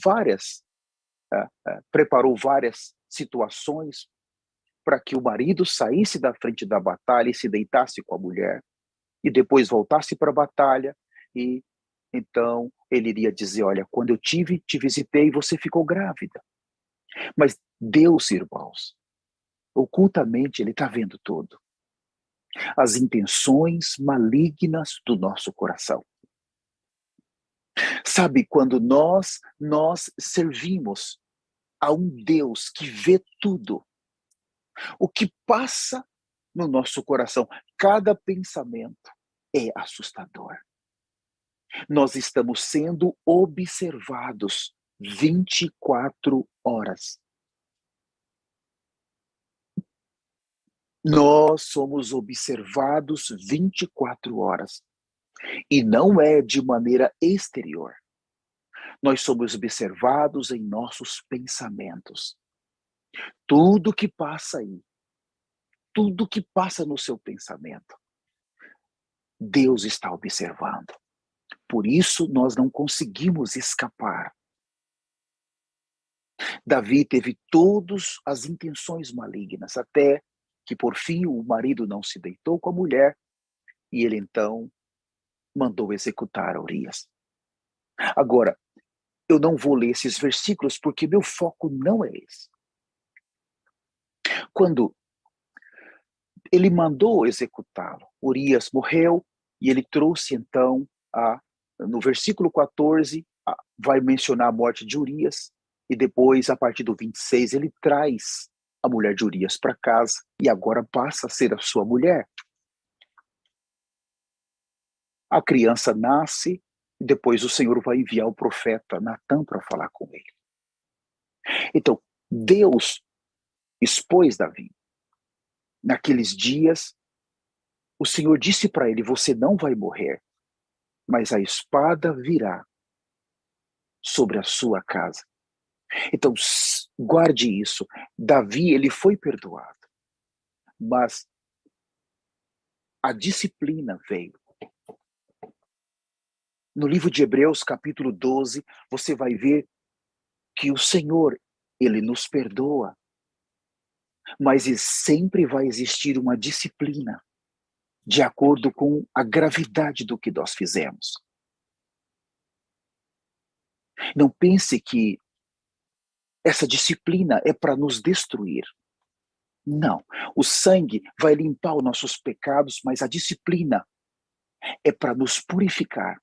preparou várias situações para que o marido saísse da frente da batalha e se deitasse com a mulher, e depois voltasse para a batalha, e então ele iria dizer, olha, quando eu te visitei, você ficou grávida. Mas Deus, irmãos, ocultamente ele está vendo tudo. As intenções malignas do nosso coração. Sabe, quando nós servimos a um Deus que vê tudo, o que passa no nosso coração, cada pensamento é assustador. Nós estamos sendo observados 24 horas. Nós somos observados 24 horas. E não é de maneira exterior. Nós somos observados em nossos pensamentos. Tudo que passa aí, tudo que passa no seu pensamento, Deus está observando. Por isso nós não conseguimos escapar. Davi teve todas as intenções malignas, até que por fim o marido não se deitou com a mulher, e ele então mandou executar Urias. Agora, eu não vou ler esses versículos porque meu foco não é esse. Quando ele mandou executá-lo, Urias morreu, e ele trouxe então, no versículo 14, vai mencionar a morte de Urias, e depois, a partir do 26, ele traz a mulher de Urias para casa, e agora passa a ser a sua mulher. A criança nasce, e depois o Senhor vai enviar o profeta Natã para falar com ele. Então, Deus expôs Davi. Naqueles dias, o Senhor disse para ele, você não vai morrer, mas a espada virá sobre a sua casa. Então, guarde isso. Davi, ele foi perdoado, mas a disciplina veio. No livro de Hebreus, capítulo 12, você vai ver que o Senhor, Ele nos perdoa, mas sempre vai existir uma disciplina de acordo com a gravidade do que nós fizemos. Não pense que essa disciplina é para nos destruir. Não, o sangue vai limpar os nossos pecados, mas a disciplina é para nos purificar,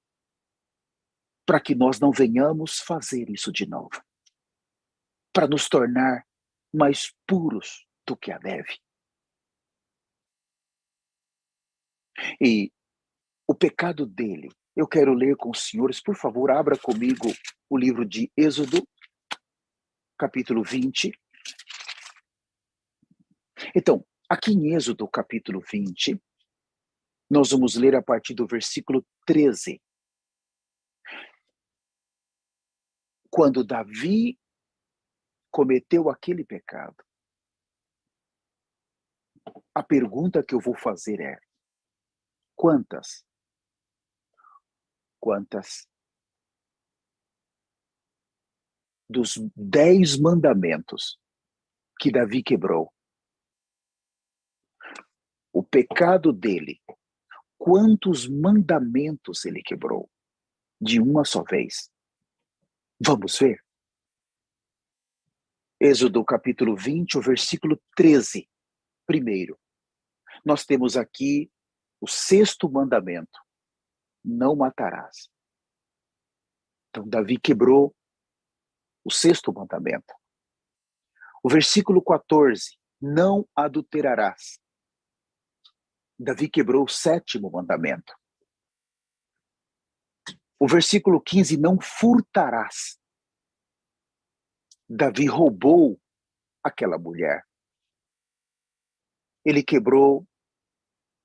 para que nós não venhamos fazer isso de novo, para nos tornar mais puros do que a neve. E o pecado dele, eu quero ler com os senhores, por favor, abra comigo o livro de Êxodo, capítulo 20. Então, aqui em Êxodo, capítulo 20, nós vamos ler a partir do versículo 13. Quando Davi cometeu aquele pecado, a pergunta que eu vou fazer é: quantas dos 10 mandamentos que Davi quebrou, o pecado dele, quantos mandamentos ele quebrou de uma só vez? Vamos ver? Êxodo capítulo 20, o versículo 13. Primeiro, nós temos aqui o 6º mandamento: não matarás. Então, Davi quebrou o 6º mandamento. O versículo 14, não adulterarás. Davi quebrou o 7º mandamento. O versículo 15, não furtarás. Davi roubou aquela mulher. Ele quebrou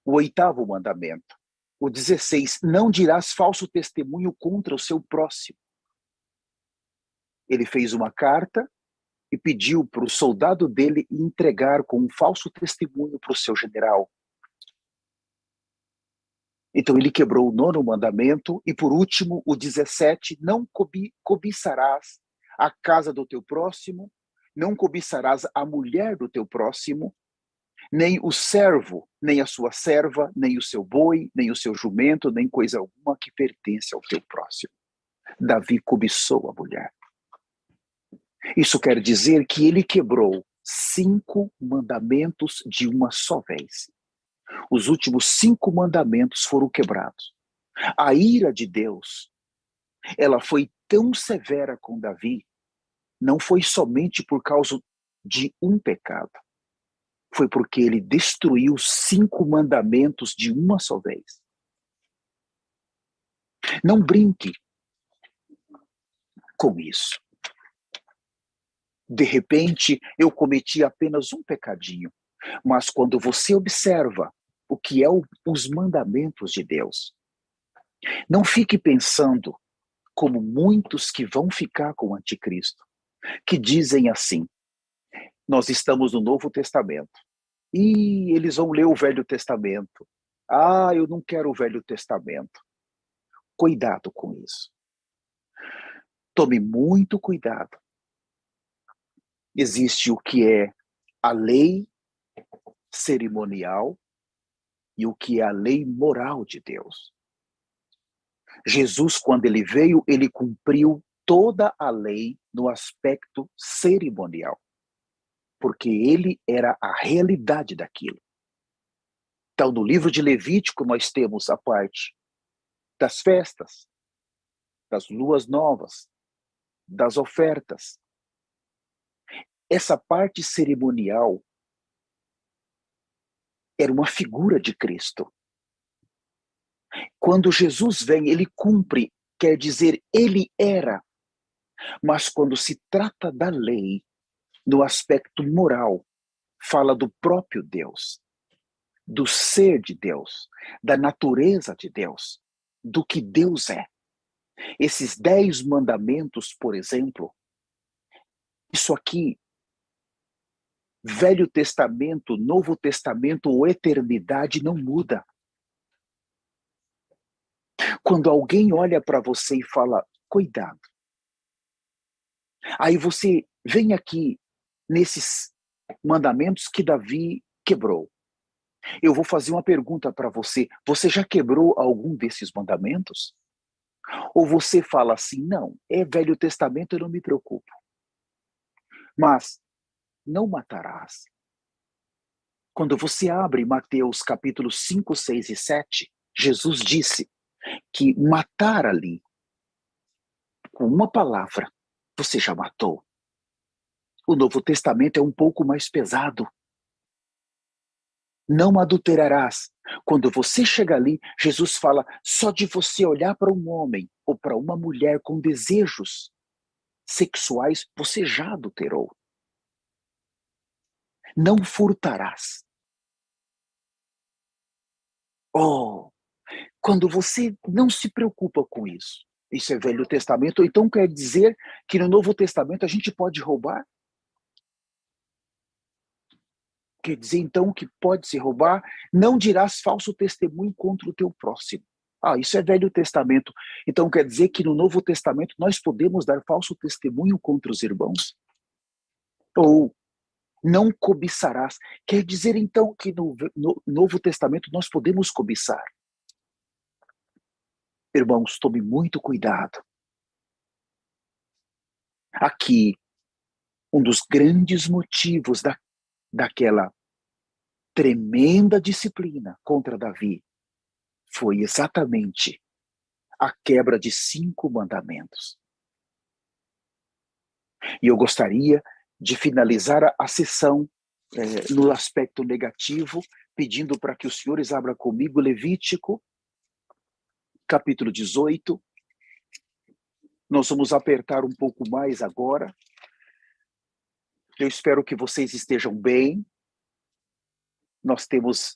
o 8º mandamento. O 16, não dirás falso testemunho contra o seu próximo. Ele fez uma carta e pediu para o soldado dele entregar com um falso testemunho para o seu general. Então ele quebrou o 9º mandamento. E por último, o 17, não cobiçarás a casa do teu próximo, não cobiçarás a mulher do teu próximo, nem o servo, nem a sua serva, nem o seu boi, nem o seu jumento, nem coisa alguma que pertence ao teu próximo. Davi cobiçou a mulher. Isso quer dizer que ele quebrou 5 mandamentos de uma só vez. Os últimos 5 mandamentos foram quebrados. A ira de Deus, ela foi tão severa com Davi, não foi somente por causa de um pecado. Foi porque ele destruiu 5 mandamentos de uma só vez. Não brinque com isso. De repente, eu cometi apenas um pecadinho, mas quando você observa o que é os mandamentos de Deus, não fique pensando como muitos que vão ficar com o anticristo, que dizem assim: nós estamos no Novo Testamento, e eles vão ler o Velho Testamento. Ah, eu não quero o Velho Testamento. Cuidado com isso. Tome muito cuidado. Existe o que é a lei cerimonial e o que é a lei moral de Deus. Jesus, quando ele veio, ele cumpriu toda a lei no aspecto cerimonial, porque ele era a realidade daquilo. Então, no livro de Levítico, nós temos a parte das festas, das luas novas, das ofertas. Essa parte cerimonial era uma figura de Cristo. Quando Jesus vem, ele cumpre, quer dizer, ele era. Mas quando se trata da lei, no aspecto moral, fala do próprio Deus, do ser de Deus, da natureza de Deus, do que Deus é. Esses 10 mandamentos, por exemplo, isso aqui, Velho Testamento, Novo Testamento ou eternidade não muda. Quando alguém olha para você e fala, cuidado, Aí você vem aqui nesses mandamentos que Davi quebrou. Eu vou fazer uma pergunta para você. Você já quebrou algum desses mandamentos? Ou você fala assim, não, é Velho Testamento, eu não me preocupo. Mas não matarás. Quando você abre Mateus capítulos 5, 6 e 7, Jesus disse que matar ali, com uma palavra, você já matou. O Novo Testamento é um pouco mais pesado. Não adulterarás. Quando você chega ali, Jesus fala só de você olhar para um homem ou para uma mulher com desejos sexuais, você já adulterou. Não furtarás. Oh, quando você não se preocupa com isso, isso é Velho Testamento, então quer dizer que no Novo Testamento a gente pode roubar? Quer dizer então que pode se roubar? Não dirás falso testemunho contra o teu próximo. Ah, isso é Velho Testamento. Então quer dizer que no Novo Testamento nós podemos dar falso testemunho contra os irmãos? Ou não cobiçarás? Quer dizer então que no Novo Testamento nós podemos cobiçar? Irmãos, tome muito cuidado. Aqui, um dos grandes motivos daquela tremenda disciplina contra Davi foi exatamente a quebra de 5 mandamentos. E eu gostaria de finalizar a sessão no aspecto negativo, pedindo para que os senhores abram comigo Levítico, capítulo 18. Nós vamos apertar um pouco mais agora. Eu espero que vocês estejam bem. Nós temos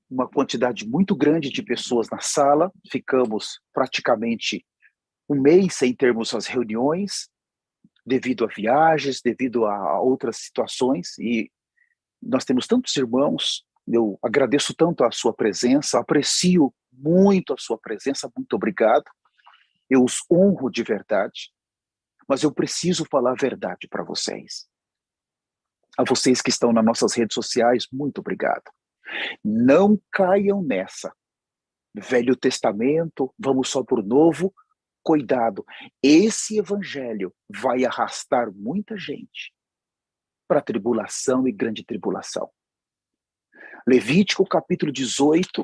uma quantidade muito grande de pessoas na sala, ficamos praticamente um mês sem termos as reuniões, devido a viagens, devido a outras situações, e nós temos tantos irmãos, eu agradeço tanto a sua presença, aprecio muito a sua presença, muito obrigado, eu os honro de verdade, mas eu preciso falar a verdade para vocês. A vocês que estão nas nossas redes sociais, muito obrigado. Não caiam nessa. Velho Testamento, vamos só por Novo. Cuidado, esse evangelho vai arrastar muita gente para tribulação e grande tribulação. Levítico capítulo 18,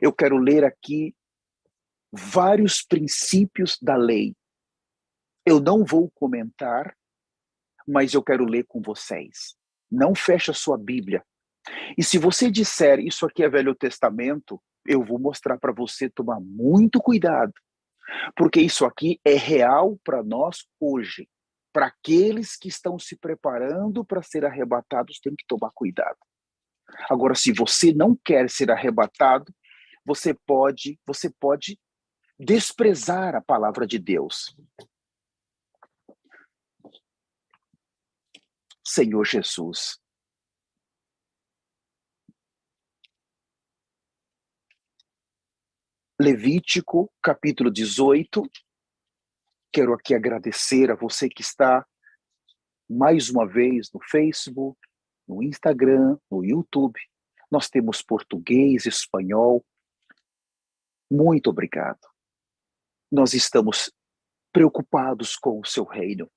eu quero ler aqui vários princípios da lei. Eu não vou comentar, mas eu quero ler com vocês. Não feche a sua Bíblia. E se você disser, isso aqui é Velho Testamento, eu vou mostrar para você tomar muito cuidado, porque isso aqui é real para nós hoje. Para aqueles que estão se preparando para ser arrebatados, tem que tomar cuidado. Agora, se você não quer ser arrebatado, você pode desprezar a palavra de Deus. Senhor Jesus, Levítico, capítulo 18. Quero aqui agradecer a você que está mais uma vez no Facebook, no Instagram, no YouTube. Nós temos português, espanhol. Muito obrigado. Nós estamos preocupados com o seu reino.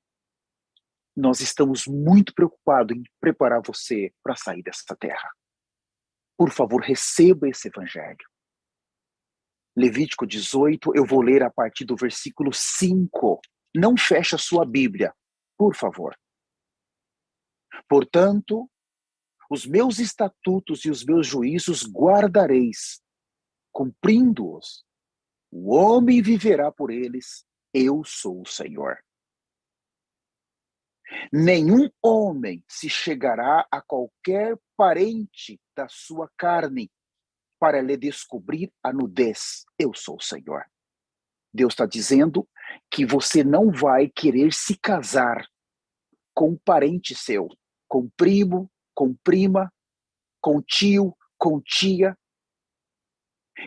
Nós estamos muito preocupados em preparar você para sair dessa terra. Por favor, receba esse evangelho. Levítico 18, eu vou ler a partir do versículo 5. Não feche a sua Bíblia, por favor. Portanto, os meus estatutos e os meus juízos guardareis, cumprindo-os. O homem viverá por eles, eu sou o Senhor. Nenhum homem se chegará a qualquer parente da sua carne para lhe descobrir a nudez. Eu sou o Senhor. Deus está dizendo que você não vai querer se casar com um parente seu, com primo, com prima, com tio, com tia.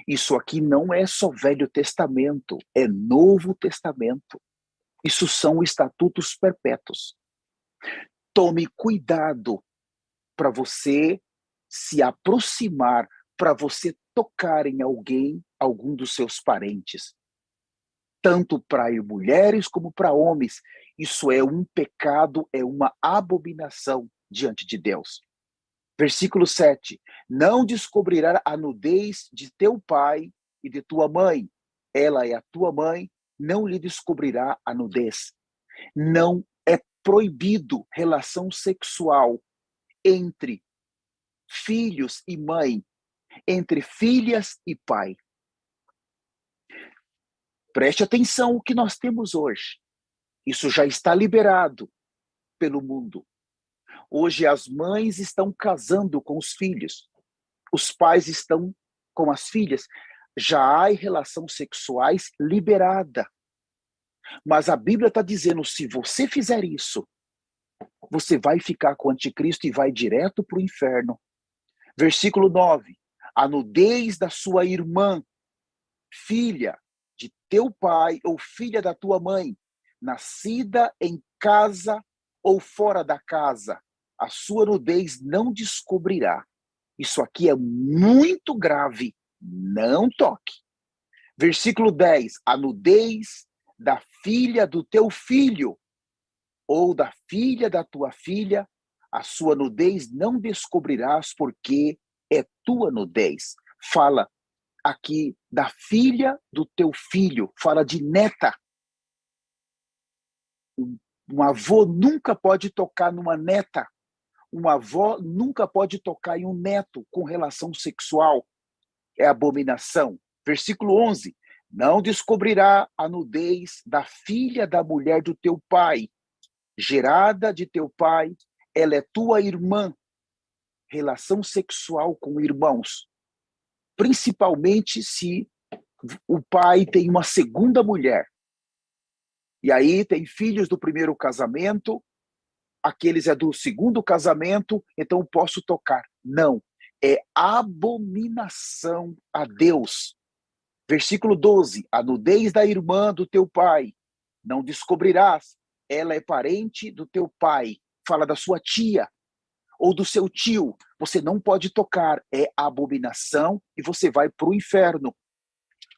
Isso aqui não é só Velho Testamento, é Novo Testamento. Isso são estatutos perpétuos. Tome cuidado para você se aproximar, para você tocar em alguém, algum dos seus parentes. Tanto para mulheres como para homens. Isso é um pecado, é uma abominação diante de Deus. Versículo 7. Não descobrirá a nudez de teu pai e de tua mãe. Ela é a tua mãe, não lhe descobrirá a nudez. Não é proibido relação sexual entre filhos e mãe, entre filhas e pai. Preste atenção o que nós temos hoje. Isso já está liberado pelo mundo. Hoje as mães estão casando com os filhos. Os pais estão com as filhas. Já há relação sexuais liberada. Mas a Bíblia está dizendo, se você fizer isso, você vai ficar com o anticristo e vai direto para o inferno. Versículo 9. A nudez da sua irmã, filha de teu pai ou filha da tua mãe, nascida em casa ou fora da casa, a sua nudez não descobrirá. Isso aqui é muito grave, não toque. Versículo 10, a nudez da filha do teu filho ou da filha da tua filha, a sua nudez não descobrirás, porque é tua nudez. Fala aqui da filha do teu filho, fala de neta. Um avô nunca pode tocar numa neta. Uma avó nunca pode tocar em um neto com relação sexual. É abominação. Versículo 11. Não descobrirá a nudez da filha da mulher do teu pai, gerada de teu pai, ela é tua irmã. Relação sexual com irmãos. Principalmente se o pai tem uma segunda mulher. E aí tem filhos do primeiro casamento, aqueles é do segundo casamento, então posso tocar. Não, é abominação a Deus. Versículo 12, a nudez da irmã do teu pai, não descobrirás, ela é parente do teu pai. Fala da sua tia ou do seu tio, você não pode tocar, é abominação e você vai para o inferno.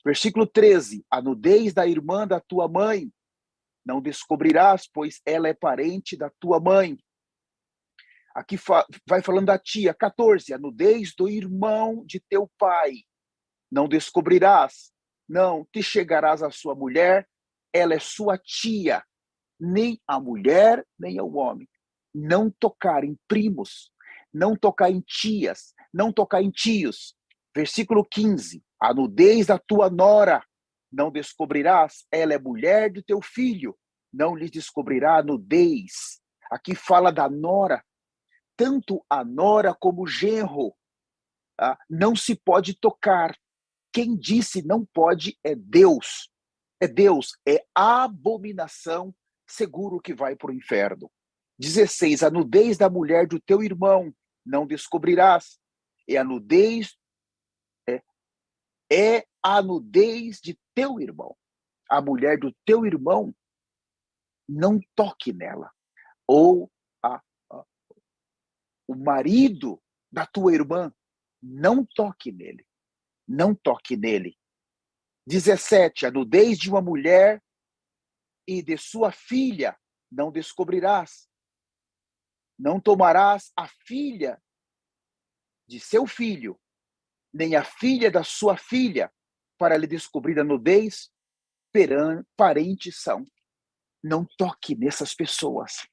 Versículo 13, a nudez da irmã da tua mãe, não descobrirás, pois ela é parente da tua mãe. Aqui vai falando da tia. 14, a nudez do irmão de teu pai, não descobrirás, não te chegarás à sua mulher, ela é sua tia, nem a mulher, nem ao homem. Não tocar em primos, não tocar em tias, não tocar em tios. Versículo 15, a nudez da tua nora, não descobrirás, ela é mulher do teu filho, não lhe descobrirá a nudez. Aqui fala da nora, tanto a nora como o genro, não se pode tocar. Quem disse não pode é Deus. É Deus, é abominação, seguro que vai para o inferno. 16, a nudez da mulher do teu irmão, não descobrirás. É a nudez, é a nudez de teu irmão. A mulher do teu irmão, não toque nela. Ou o marido da tua irmã, não toque nele. Não toque nele. 17, a nudez de uma mulher e de sua filha não descobrirás. Não tomarás a filha de seu filho, nem a filha da sua filha, para lhe descobrir a nudez, parentes são. Não toque nessas pessoas.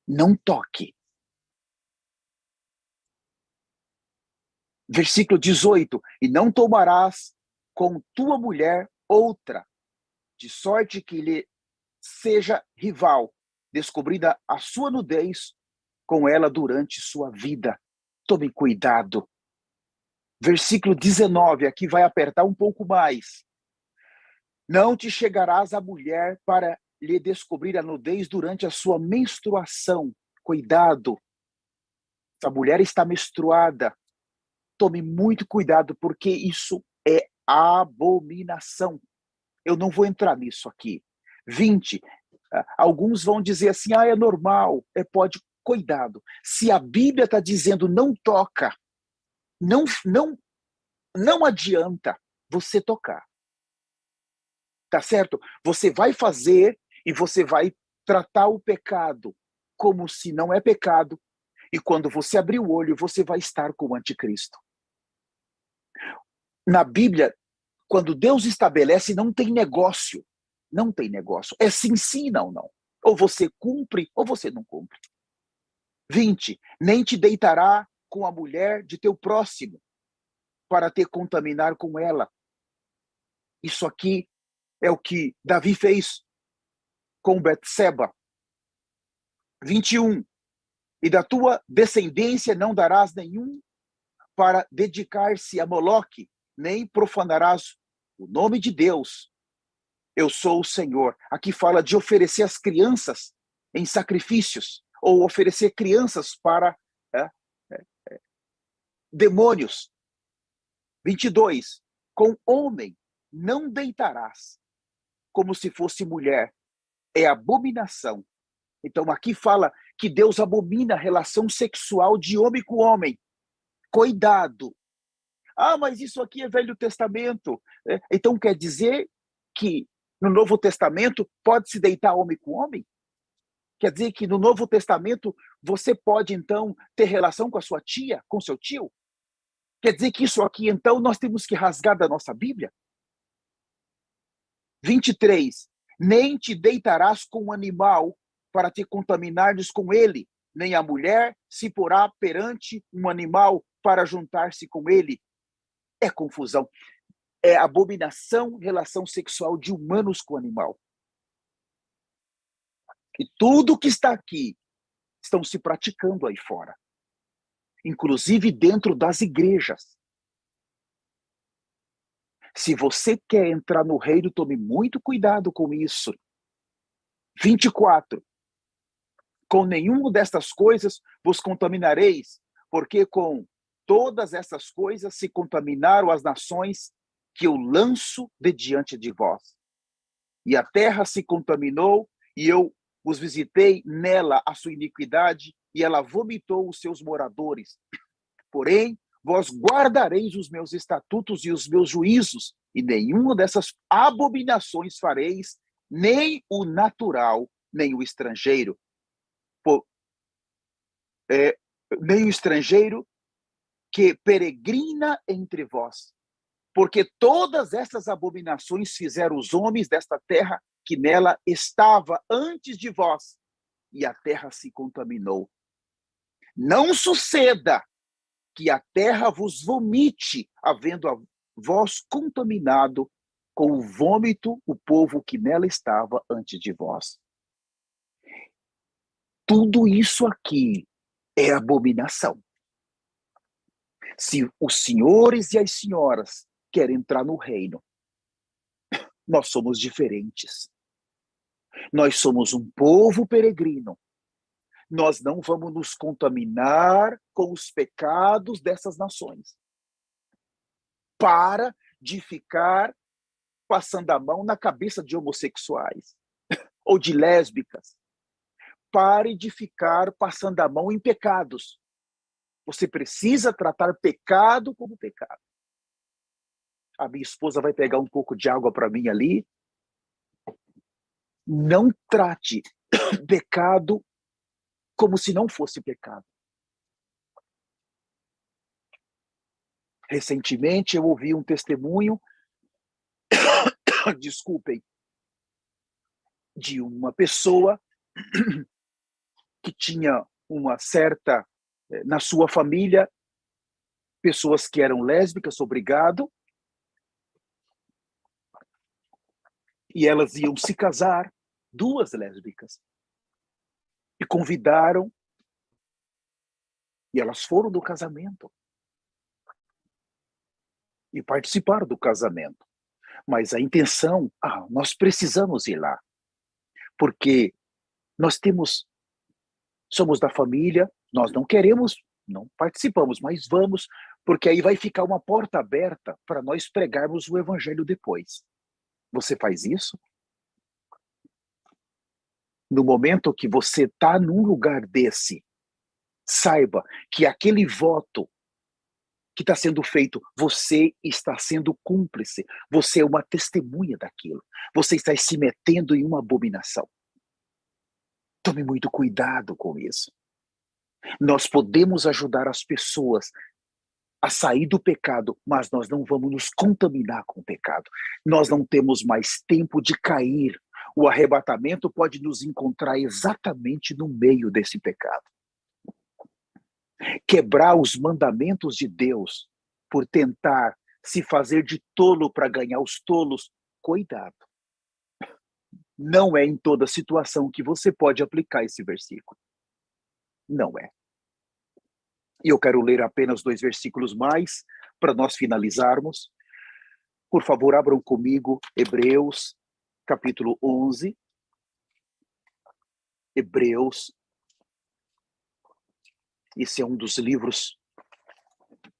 Não toque. Versículo 18, e não tomarás com tua mulher outra, de sorte que lhe seja rival, descobrida a sua nudez com ela durante sua vida. Tome cuidado. Versículo 19, aqui vai apertar um pouco mais. Não te chegarás à mulher para lhe descobrir a nudez durante a sua menstruação. Cuidado. Se a mulher está menstruada, tome muito cuidado, porque isso é abominação. Eu não vou entrar nisso aqui. 20. Alguns vão dizer assim, é normal, pode. Cuidado. Se a Bíblia está dizendo não toca, não adianta você tocar. Tá certo? Você vai fazer e você vai tratar o pecado como se não é pecado. E quando você abrir o olho, você vai estar com o anticristo. Na Bíblia, quando Deus estabelece, não tem negócio. Não tem negócio. É sim, sim, não, não. Ou você cumpre, ou você não cumpre. 20. Nem te deitará com a mulher de teu próximo, para te contaminar com ela. Isso aqui é o que Davi fez com Betseba. 21. E da tua descendência não darás nenhum para dedicar-se a Moloque, nem profanarás o nome de Deus. Eu sou o Senhor. Aqui fala de oferecer as crianças em sacrifícios, ou oferecer crianças para demônios. 22. Com homem não deitarás, como se fosse mulher. É abominação. Então aqui fala que Deus abomina a relação sexual de homem com homem. Cuidado. Mas isso aqui é Velho Testamento. Então quer dizer que no Novo Testamento pode se deitar homem com homem? Quer dizer que no Novo Testamento você pode então ter relação com a sua tia, com seu tio? Quer dizer que isso aqui então nós temos que rasgar da nossa Bíblia? 23. Nem te deitarás com um animal para te contaminares com ele, nem a mulher se porá perante um animal para juntar-se com ele. É confusão. É abominação, relação sexual de humanos com animal. E tudo que está aqui estão se praticando aí fora. Inclusive dentro das igrejas. Se você quer entrar no reino, tome muito cuidado com isso. 24. Com nenhuma destas coisas vos contaminareis, porque com todas essas coisas se contaminaram as nações que eu lanço de diante de vós. E a terra se contaminou, e eu os visitei nela a sua iniquidade, e ela vomitou os seus moradores. Porém, vós guardareis os meus estatutos e os meus juízos, e nenhuma dessas abominações fareis, nem o natural, nem o estrangeiro. Nem o estrangeiro que peregrina entre vós. Porque todas essas abominações fizeram os homens desta terra que nela estava antes de vós, e a terra se contaminou. Não suceda que a terra vos vomite, havendo a vós contaminado com o vômito o povo que nela estava antes de vós. Tudo isso aqui é abominação. Se os senhores e as senhoras querem entrar no reino, nós somos diferentes. Nós somos um povo peregrino. Nós não vamos nos contaminar com os pecados dessas nações. Para de ficar passando a mão na cabeça de homossexuais ou de lésbicas. Pare de ficar passando a mão em pecados. Você precisa tratar pecado como pecado. A minha esposa vai pegar um pouco de água para mim ali. Não trate pecado como se não fosse pecado. Recentemente eu ouvi um testemunho, desculpem, de uma pessoa que tinha uma certa, na sua família, pessoas que eram lésbicas, obrigado, e elas iam se casar, 2 lésbicas, e convidaram, e elas foram do casamento, e participaram do casamento. Mas a intenção, nós precisamos ir lá, porque nós somos da família, nós não queremos, não participamos, mas vamos, porque aí vai ficar uma porta aberta para nós pregarmos o evangelho depois. Você faz isso? No momento que você está num lugar desse, saiba que aquele voto que está sendo feito, você está sendo cúmplice, você é uma testemunha daquilo, você está se metendo em uma abominação. Tome muito cuidado com isso. Nós podemos ajudar as pessoas a sair do pecado, mas nós não vamos nos contaminar com o pecado. Nós não temos mais tempo de cair. O arrebatamento pode nos encontrar exatamente no meio desse pecado. Quebrar os mandamentos de Deus por tentar se fazer de tolo para ganhar os tolos, cuidado. Não é em toda situação que você pode aplicar esse versículo. Não é. E eu quero ler apenas 2 versículos mais para nós finalizarmos. Por favor, abram comigo Hebreus, capítulo 11. Hebreus. Esse é um dos livros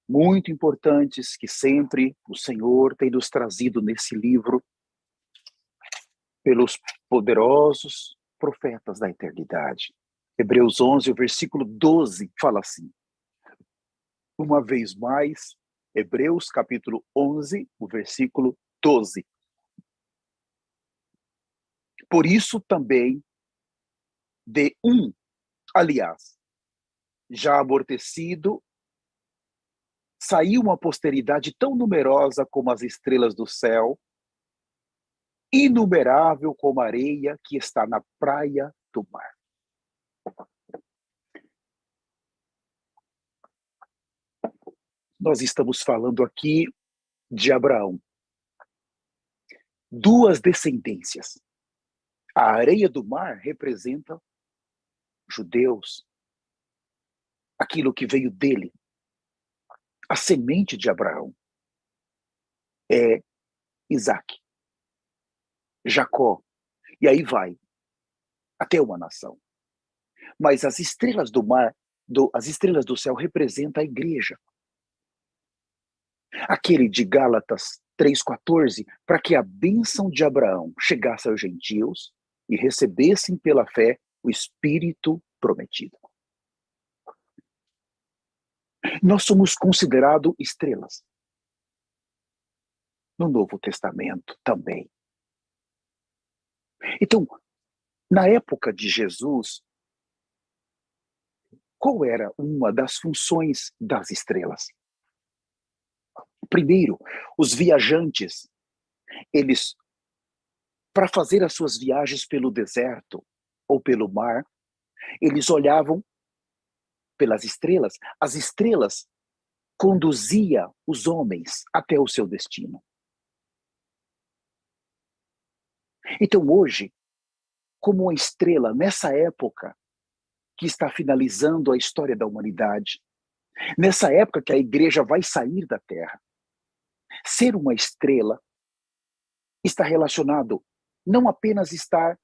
muito importantes que sempre o Senhor tem nos trazido nesse livro pelos poderosos profetas da eternidade. Hebreus 11, o versículo 12, fala assim. Uma vez mais, Hebreus capítulo 11, o versículo 12. Por isso também, aliás, já amortecido, saiu uma posteridade tão numerosa como as estrelas do céu, inumerável como a areia que está na praia do mar. Nós estamos falando aqui de Abraão. 2 descendências. A areia do mar representa judeus, aquilo que veio dele. A semente de Abraão é Isaac, Jacó, e aí vai, até uma nação. Mas as estrelas do mar, as estrelas do céu representam a igreja. Aquele de Gálatas 3,14, para que a bênção de Abraão chegasse aos gentios e recebessem pela fé o Espírito prometido. Nós somos considerados estrelas. No Novo Testamento também. Então, na época de Jesus, qual era uma das funções das estrelas? Primeiro, os viajantes, eles, para fazer as suas viagens pelo deserto ou pelo mar, eles olhavam pelas estrelas. As estrelas conduziam os homens até o seu destino. Então hoje, como uma estrela, nessa época que está finalizando a história da humanidade, nessa época que a igreja vai sair da terra, ser uma estrela está relacionado não apenas estar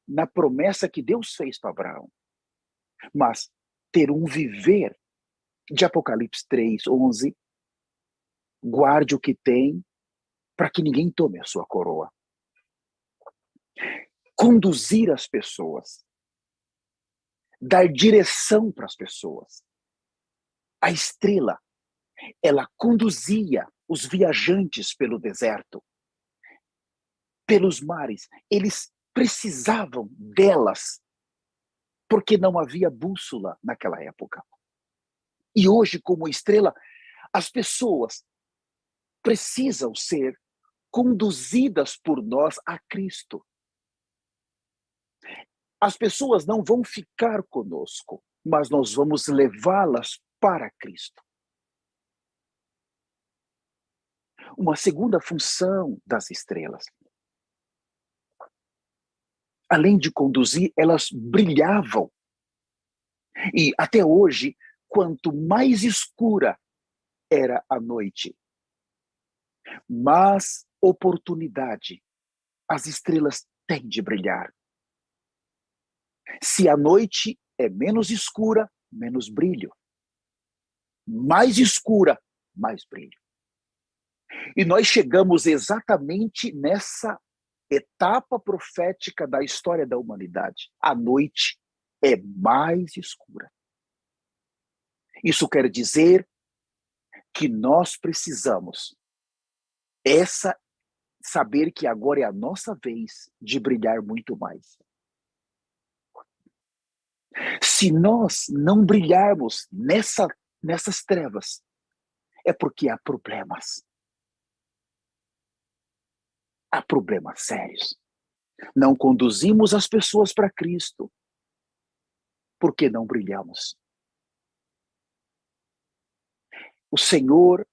na promessa que Deus fez para Abraão, mas ter um viver de Apocalipse 3:11, guarde o que tem para que ninguém tome a sua coroa. Conduzir as pessoas, dar direção para as pessoas. A estrela, ela conduzia os viajantes pelo deserto, pelos mares. Eles precisavam delas, porque não havia bússola naquela época. E hoje, como estrela, as pessoas precisam ser conduzidas por nós a Cristo. As pessoas não vão ficar conosco, mas nós vamos levá-las para Cristo. Uma segunda função das estrelas. Além de conduzir, elas brilhavam. E até hoje, quanto mais escura era a noite, mais oportunidade as estrelas têm de brilhar. Se a noite é menos escura, menos brilho. Mais escura, mais brilho. E nós chegamos exatamente nessa etapa profética da história da humanidade. A noite é mais escura. Isso quer dizer que nós precisamos saber que agora é a nossa vez de brilhar muito mais. Se nós não brilharmos nessas trevas, é porque há problemas. Há problemas sérios. Não conduzimos as pessoas para Cristo porque não brilhamos. O Senhor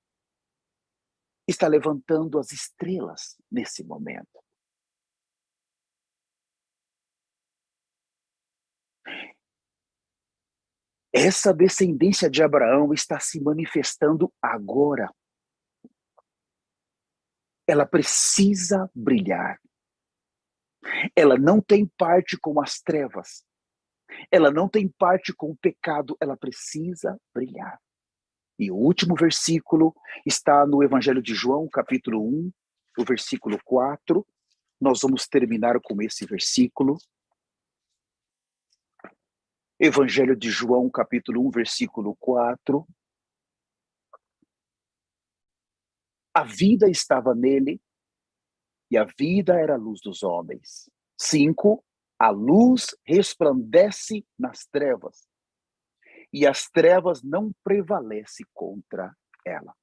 está levantando as estrelas nesse momento. Essa descendência de Abraão está se manifestando agora. Ela precisa brilhar. Ela não tem parte com as trevas. Ela não tem parte com o pecado. Ela precisa brilhar. E o último versículo está no Evangelho de João, capítulo 1, o versículo 4. Nós vamos terminar com esse versículo. Evangelho de João, capítulo 1, versículo 4. A vida estava nele, e a vida era a luz dos homens. 5. A luz resplandece nas trevas, e as trevas não prevalecem contra ela.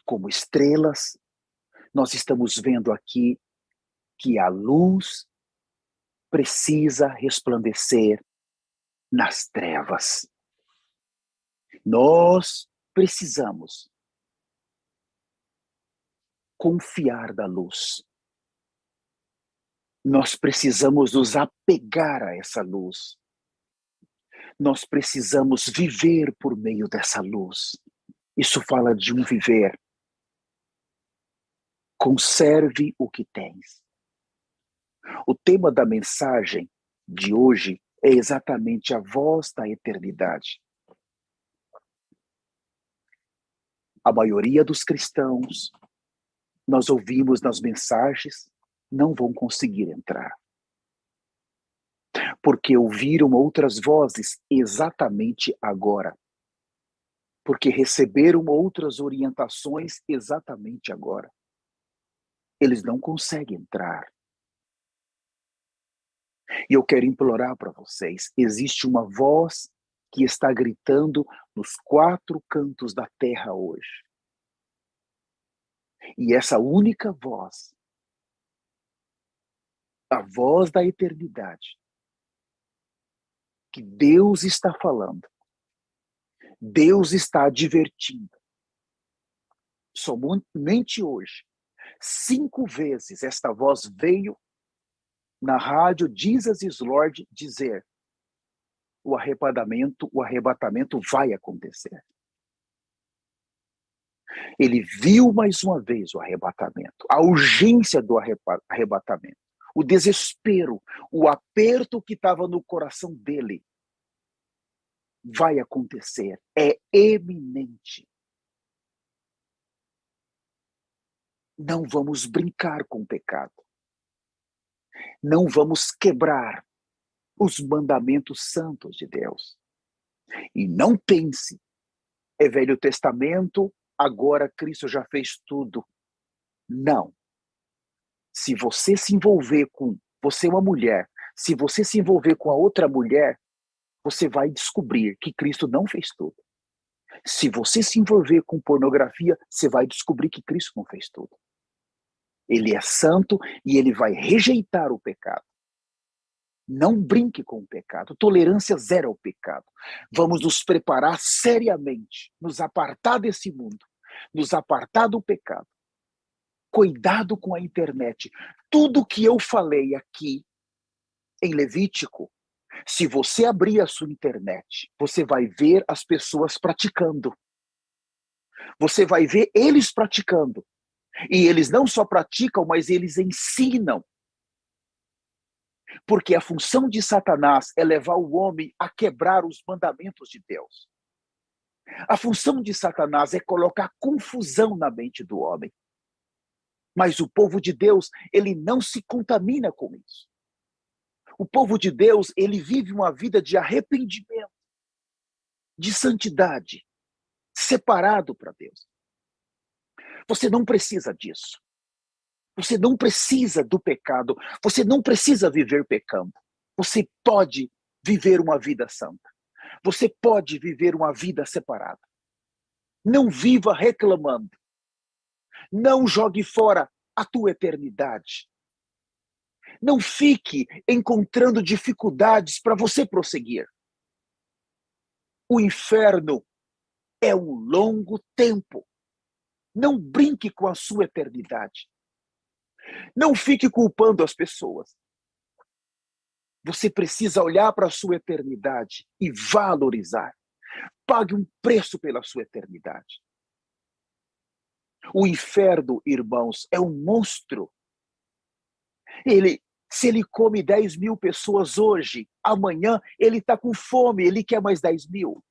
Como estrelas, nós estamos vendo aqui que a luz precisa resplandecer nas trevas. Nós precisamos confiar da luz. Nós precisamos nos apegar a essa luz. Nós precisamos viver por meio dessa luz. Isso fala de um viver. Conserve o que tens. O tema da mensagem de hoje é exatamente a voz da eternidade. A maioria dos cristãos, nós ouvimos nas mensagens, não vão conseguir entrar. Porque ouviram outras vozes exatamente agora. Porque receberam outras orientações exatamente agora. Eles não conseguem entrar. E eu quero implorar para vocês, existe uma voz que está gritando nos 4 cantos da terra hoje. E essa única voz, a voz da eternidade, que Deus está falando, Deus está advertindo. Somente hoje, 5 vezes esta voz veio na rádio Jesus is Lord dizer: o arrebatamento vai acontecer. Ele viu mais uma vez o arrebatamento, a urgência do arrebatamento, o desespero, o aperto que estava no coração dele. Vai acontecer, é eminente. Não vamos brincar com o pecado. Não vamos quebrar os mandamentos santos de Deus. E não pense, é Velho Testamento, agora Cristo já fez tudo. Não. Se você se envolver com, você é uma mulher, se você se envolver com a outra mulher, você vai descobrir que Cristo não fez tudo. Se você se envolver com pornografia, você vai descobrir que Cristo não fez tudo. Ele é santo e ele vai rejeitar o pecado. Não brinque com o pecado. Tolerância zero ao pecado. Vamos nos preparar seriamente, nos apartar desse mundo, nos apartar do pecado. Cuidado com a internet. Tudo que eu falei aqui em Levítico, se você abrir a sua internet, você vai ver as pessoas praticando. Você vai ver eles praticando. E eles não só praticam, mas eles ensinam. Porque a função de Satanás é levar o homem a quebrar os mandamentos de Deus. A função de Satanás é colocar confusão na mente do homem. Mas o povo de Deus, ele não se contamina com isso. O povo de Deus, ele vive uma vida de arrependimento, de santidade, separado para Deus. Você não precisa disso. Você não precisa do pecado. Você não precisa viver pecando. Você pode viver uma vida santa. Você pode viver uma vida separada. Não viva reclamando. Não jogue fora a tua eternidade. Não fique encontrando dificuldades para você prosseguir. O inferno é um longo tempo. Não brinque com a sua eternidade. Não fique culpando as pessoas. Você precisa olhar para a sua eternidade e valorizar. Pague um preço pela sua eternidade. O inferno, irmãos, é um monstro. Se ele come 10 mil pessoas hoje, amanhã ele está com fome, ele quer mais 10 mil.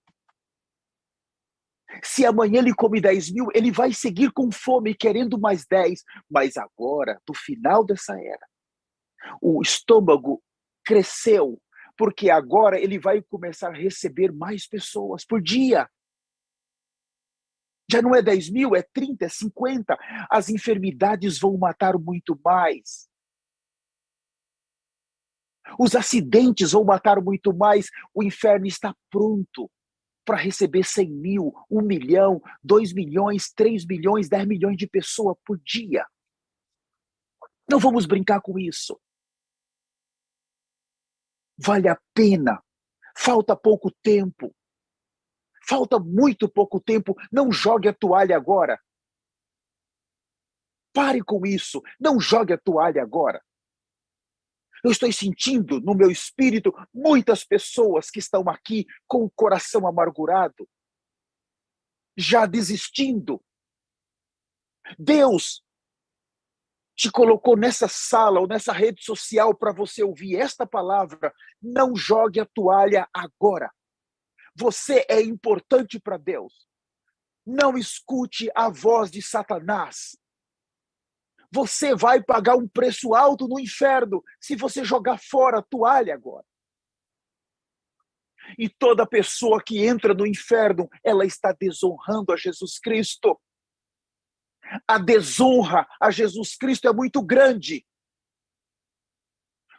Se amanhã ele come 10 mil, ele vai seguir com fome, querendo mais 10. Mas agora, no final dessa era, o estômago cresceu, porque agora ele vai começar a receber mais pessoas por dia. Já não é 10 mil, é 30, é 50. As enfermidades vão matar muito mais. Os acidentes vão matar muito mais. O inferno está pronto para receber 100 mil, 1 milhão, 2 milhões, 3 milhões, 10 milhões de pessoas por dia. Não vamos brincar com isso. Vale a pena. Falta pouco tempo. Falta muito pouco tempo. Não jogue a toalha agora. Pare com isso. Não jogue a toalha agora. Eu estou sentindo no meu espírito muitas pessoas que estão aqui com o coração amargurado, já desistindo. Deus te colocou nessa sala ou nessa rede social para você ouvir esta palavra. Não jogue a toalha agora. Você é importante para Deus. Não escute a voz de Satanás. Você vai pagar um preço alto no inferno se você jogar fora a toalha agora. E toda pessoa que entra no inferno, ela está desonrando a Jesus Cristo. A desonra a Jesus Cristo é muito grande.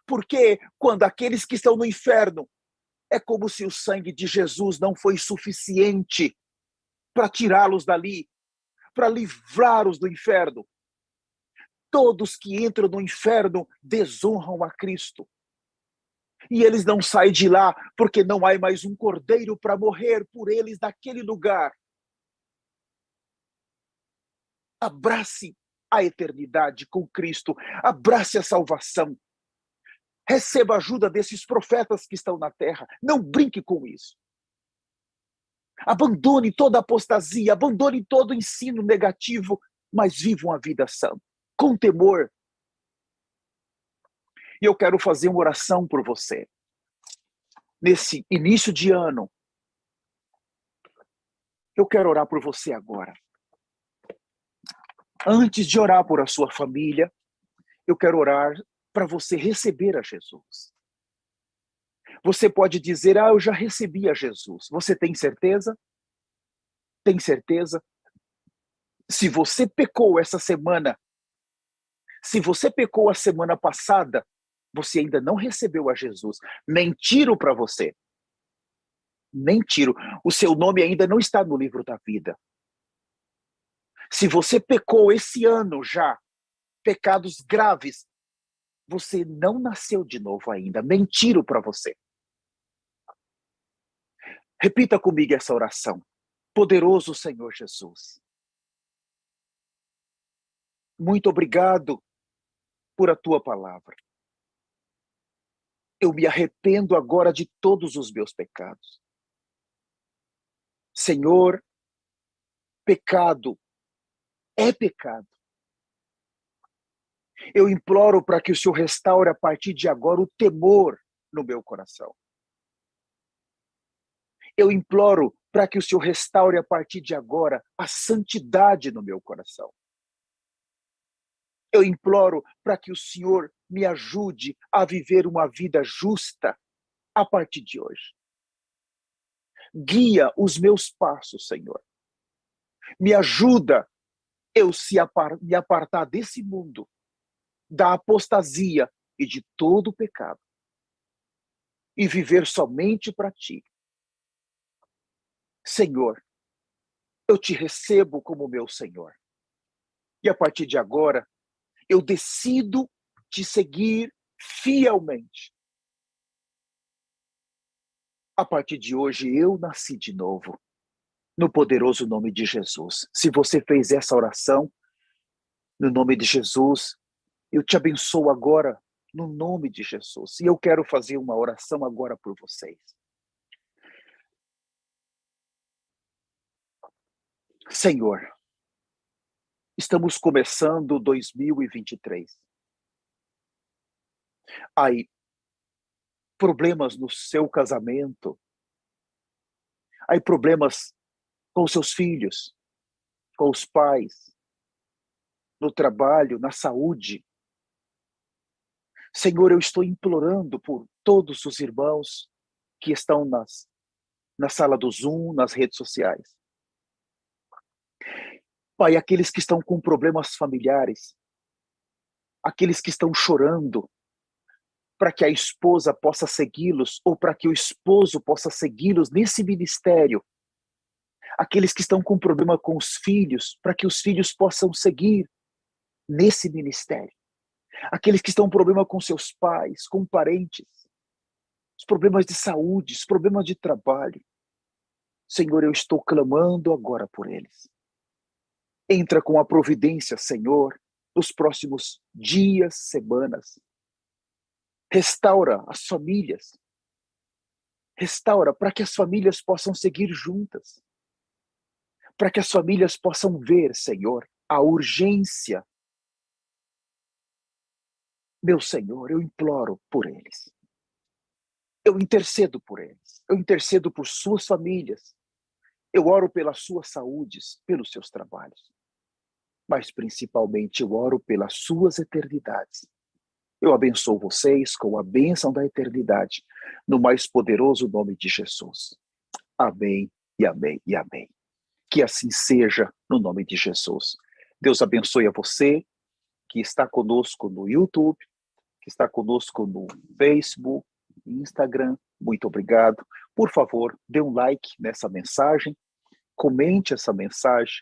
Porque quando aqueles que estão no inferno, é como se o sangue de Jesus não foi suficiente para tirá-los dali, para livrá-los do inferno. Todos que entram no inferno desonram a Cristo. E eles não saem de lá porque não há mais um cordeiro para morrer por eles naquele lugar. Abrace a eternidade com Cristo. Abrace a salvação. Receba a ajuda desses profetas que estão na terra. Não brinque com isso. Abandone toda apostasia, abandone todo ensino negativo, mas viva uma vida santa, com temor. E eu quero fazer uma oração por você. Nesse início de ano, eu quero orar por você agora. Antes de orar por a sua família, eu quero orar para você receber a Jesus. Você pode dizer, eu já recebi a Jesus. Você tem certeza? Tem certeza? Se você pecou essa semana, se você pecou a semana passada, você ainda não recebeu a Jesus. Mentiro para você. Mentiro. O seu nome ainda não está no livro da vida. Se você pecou esse ano já, pecados graves, você não nasceu de novo ainda. Mentiro para você. Repita comigo essa oração. Poderoso Senhor Jesus. Muito obrigado por a tua palavra. Eu me arrependo agora de todos os meus pecados. Senhor, pecado é pecado. Eu imploro para que o Senhor restaure a partir de agora o temor no meu coração. Eu imploro para que o Senhor restaure a partir de agora a santidade no meu coração. Eu imploro para que o Senhor me ajude a viver uma vida justa a partir de hoje. Guia os meus passos, Senhor. Me ajuda me apartar desse mundo, da apostasia e de todo o pecado, e viver somente para Ti. Senhor, eu Te recebo como meu Senhor. E a partir de agora, eu decido Te seguir fielmente. A partir de hoje, eu nasci de novo, no poderoso nome de Jesus. Se você fez essa oração, no nome de Jesus, eu te abençoo agora, no nome de Jesus. E eu quero fazer uma oração agora por vocês. Senhor, estamos começando 2023. Aí, problemas no seu casamento, aí problemas com seus filhos, com os pais, no trabalho, na saúde. Senhor, eu estou implorando por todos os irmãos que estão na sala do Zoom, nas redes sociais. Pai, aqueles que estão com problemas familiares, aqueles que estão chorando, para que a esposa possa segui-los, ou para que o esposo possa segui-los nesse ministério. Aqueles que estão com problema com os filhos, para que os filhos possam seguir nesse ministério. Aqueles que estão com problema com seus pais, com parentes, os problemas de saúde, os problemas de trabalho. Senhor, eu estou clamando agora por eles. Entra com a providência, Senhor, nos próximos dias, semanas. Restaura as famílias. Restaura para que as famílias possam seguir juntas. Para que as famílias possam ver, Senhor, a urgência. Meu Senhor, eu imploro por eles. Eu intercedo por eles. Eu intercedo por suas famílias. Eu oro pelas suas saúdes, pelos seus trabalhos. Mas principalmente eu oro pelas suas eternidades. Eu abençoo vocês com a bênção da eternidade, no mais poderoso nome de Jesus. Amém, e amém, e amém. Que assim seja, no nome de Jesus. Deus abençoe a você que está conosco no YouTube, que está conosco no Facebook, Instagram. Muito obrigado. Por favor, dê um like nessa mensagem, comente essa mensagem,